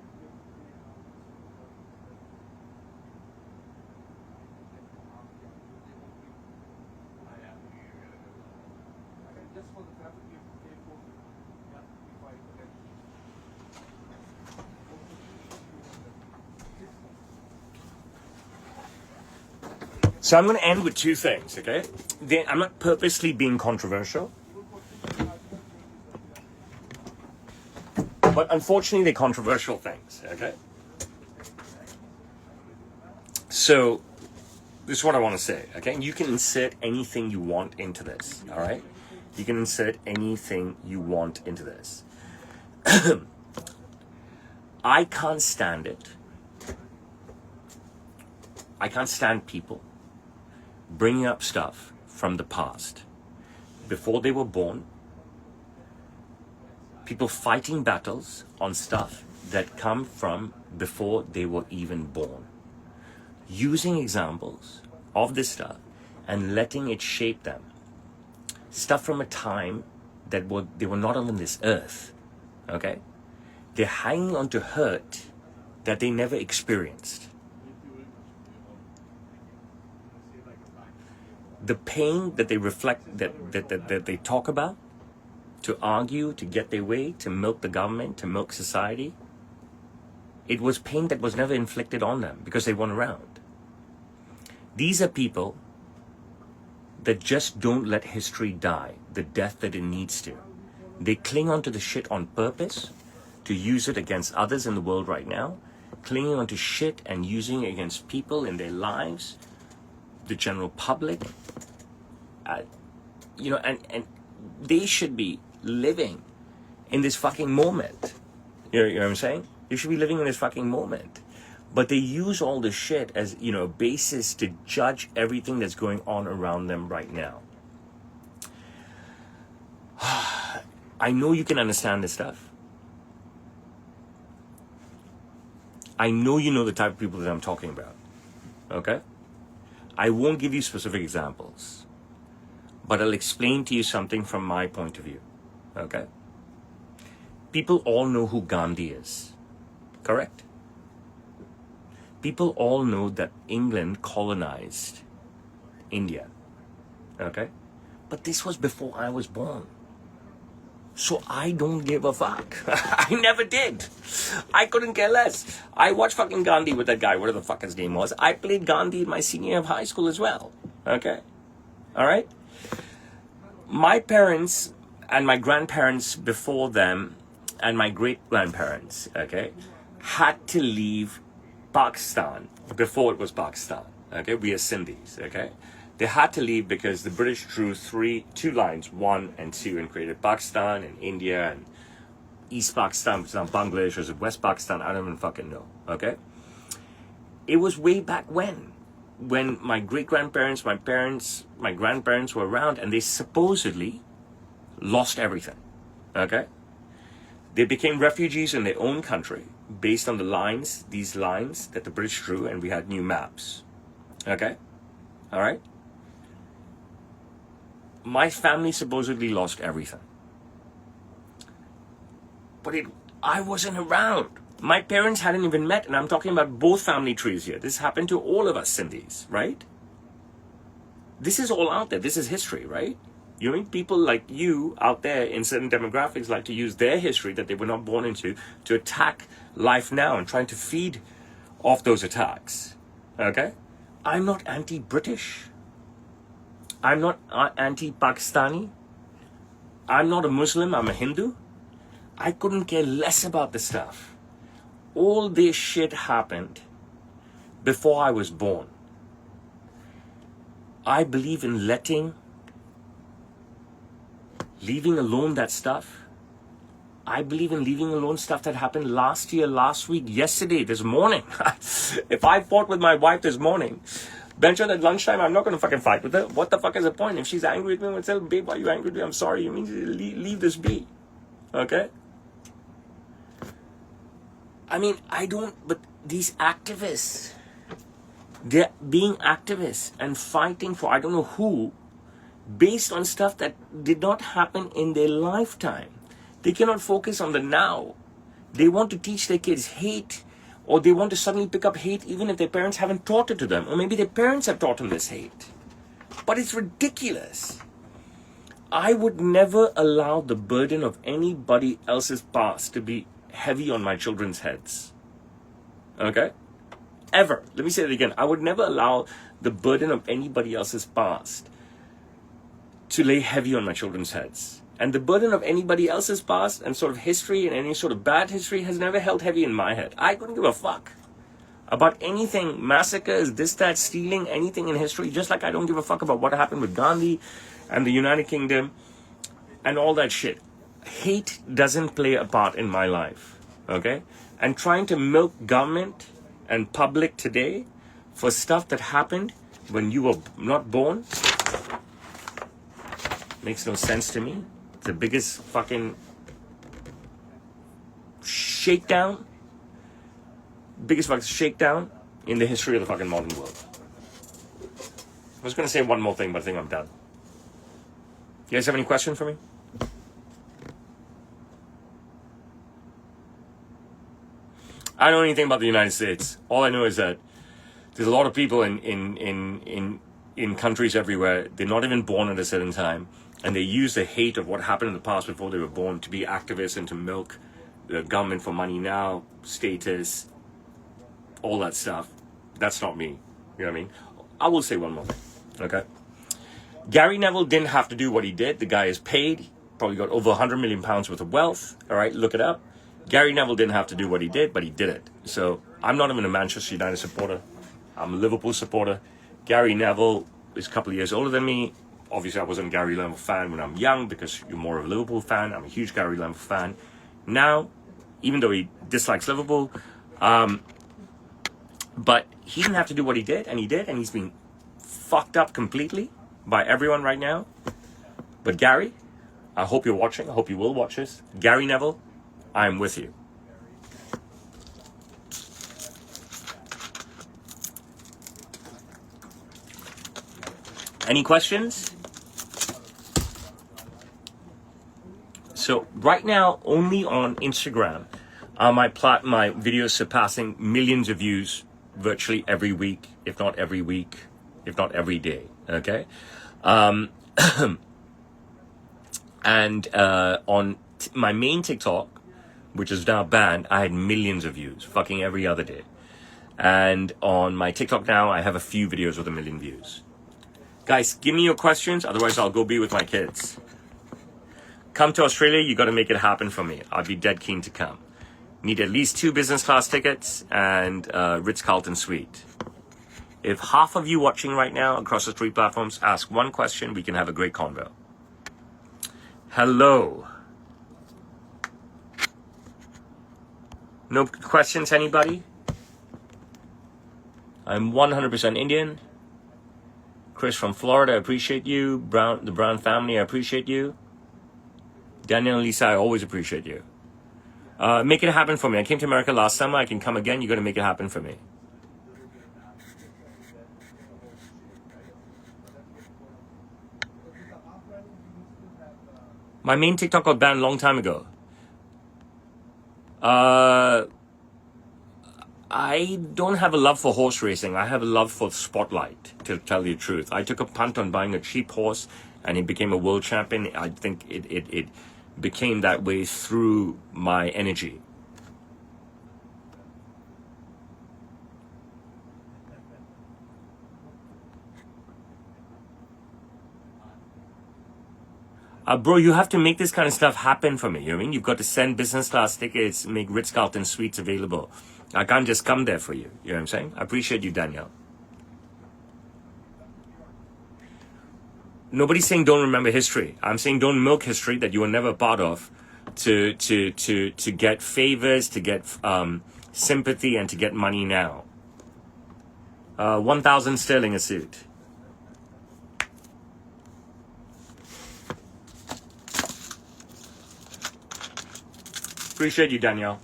Just for the traffic, you have to pay for if I forget. So I'm going to end with two things, okay? I'm not purposely being controversial, but unfortunately they're controversial things, okay? So this is what I want to say, okay? You can insert anything you want into this, all right? You can insert anything you want into this. I can't stand it. I can't stand people bringing up stuff from the past, before they were born, people fighting battles on stuff that come from before they were even born, using examples of this stuff and letting it shape them. Stuff from a time that they were not on this earth, okay? They're hanging on to hurt that they never experienced. The pain that they reflect, that they talk about, to argue, to get their way, to milk the government, to milk society, it was pain that was never inflicted on them because they weren't around. These are people that just don't let history die the death that it needs to. They cling onto the shit on purpose to use it against others in the world right now, clinging onto shit and using it against people in their lives, the general public, and they should be living in this fucking moment. You know what I'm saying? They should be living in this fucking moment. But they use all this shit as, a basis to judge everything that's going on around them right now. I know you can understand this stuff. I know you know the type of people that I'm talking about. Okay? I won't give you specific examples, but I'll explain to you something from my point of view. Okay? People all know who Gandhi is. Correct? People all know that England colonized India. Okay? But this was before I was born. So I don't give a fuck. I never did. I couldn't care less. I watched fucking Gandhi with that guy, whatever the fuck his name was. I played Gandhi in my senior year of high school as well. Okay? Alright? My parents and my grandparents before them and my great-grandparents, okay, had to leave Pakistan before it was Pakistan. Okay? We are Sindhis, okay? They had to leave because the British drew two lines, 1 and 2, and created Pakistan and India and East Pakistan, which is now Bangladesh, or is it West Pakistan? I don't even fucking know. Okay? It was way back when my great-grandparents, my parents, my grandparents were around, and they supposedly lost everything. Okay? They became refugees in their own country based on these lines that the British drew, and we had new maps. Okay? All right? My family supposedly lost everything. But I wasn't around. My parents hadn't even met, and I'm talking about both family trees here. This happened to all of us Sindhis, right? This is all out there. This is history, right? You mean people like you out there in certain demographics like to use their history that they were not born into to attack life now and trying to feed off those attacks. Okay? I'm not anti-British. I'm not anti-Pakistani. I'm not a Muslim, I'm a Hindu. I couldn't care less about this stuff. All this shit happened before I was born. I believe in leaving alone that stuff. I believe in leaving alone stuff that happened last year, last week, yesterday, this morning. If I fought with my wife this morning, Bencho, at lunchtime, I'm not going to fucking fight with her. What the fuck is the point? If she's angry with me, I'm going to tell her, babe, why are you angry with me? I'm sorry. You mean to leave this be. Okay? I mean, but these activists, They're being activists and fighting for I don't know who, based on stuff that did not happen in their lifetime. They cannot focus on the now. They want to teach their kids hate, or they want to suddenly pick up hate even if their parents haven't taught it to them, or maybe their parents have taught them this hate. But it's ridiculous. I would never allow the burden of anybody else's past to be heavy on my children's heads. Okay? Ever. Let me say it again. I would never allow the burden of anybody else's past to lay heavy on my children's heads. And the burden of anybody else's past and sort of history and any sort of bad history has never held heavy in my head. I couldn't give a fuck about anything, massacres, this, that, stealing, anything in history, just like I don't give a fuck about what happened with Gandhi and the United Kingdom and all that shit. Hate doesn't play a part in my life, okay? And trying to milk government and public today for stuff that happened when you were not born makes no sense to me. It's the biggest fucking shakedown, biggest fucking shakedown in the history of the fucking modern world. I was going to say one more thing, but I think I'm done. You guys have any questions for me? I don't know anything about the United States. All I know is that there's a lot of people in countries everywhere. They're not even born at a certain time, and they use the hate of what happened in the past before they were born to be activists and to milk the government for money now, status, all that stuff. That's not me. You know what I mean? I will say one more thing. Okay? Gary Neville didn't have to do what he did. The guy is paid. Probably got over 100 million pounds worth of wealth. All right? Look it up. Gary Neville didn't have to do what he did, but he did it. So I'm not even a Manchester United supporter. I'm a Liverpool supporter. Gary Neville is a couple of years older than me. Obviously, I wasn't a Gary Neville fan when I'm young because you're more of a Liverpool fan. I'm a huge Gary Neville fan. Now, even though he dislikes Liverpool, but he didn't have to do what he did, and he did, and he's been fucked up completely by everyone right now. But Gary, I hope you're watching. I hope you will watch this. Gary Neville, I am with you. Any questions? So right now, only on Instagram, my videos surpassing millions of views virtually every week, if not every week, if not every day. Okay, and on my main TikTok, which is now banned, I had millions of views, fucking every other day. And on my TikTok now, I have a few videos with 1 million views. Guys, give me your questions, otherwise I'll go be with my kids. Come to Australia, you got to make it happen for me. I'd be dead keen to come. Need at least 2 business class tickets and Ritz-Carlton suite. If half of you watching right now across the 3 platforms ask one question, we can have a great convo. Hello. No questions, anybody? I'm 100% Indian. Chris from Florida, I appreciate you. The Brown family, I appreciate you. Daniel and Lisa, I always appreciate you. Make it happen for me. I came to America last summer. I can come again. You got to make it happen for me. My main TikTok got banned a long time ago. I don't have a love for horse racing. I have a love for spotlight, to tell you the truth. I took a punt on buying a cheap horse and he became a world champion. I think it became that way through my energy. Bro, you have to make this kind of stuff happen for me. You know what I mean? You've got to send business class tickets, make Ritz-Carlton suites available. I can't just come there for you. You know what I'm saying? I appreciate you, Danielle. Nobody's saying don't remember history. I'm saying don't milk history that you were never part of to get favors, to get sympathy, and to get money now. 1,000 sterling a suit. Appreciate you, Danielle.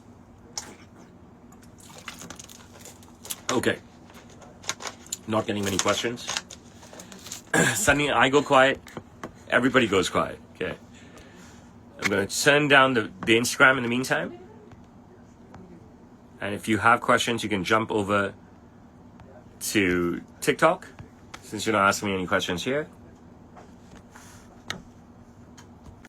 Okay. not getting many questions. Suddenly I go quiet, everybody goes quiet. Okay. I'm going to turn down the Instagram in the meantime. And if you have questions, you can jump over to TikTok, since you're not asking me any questions here.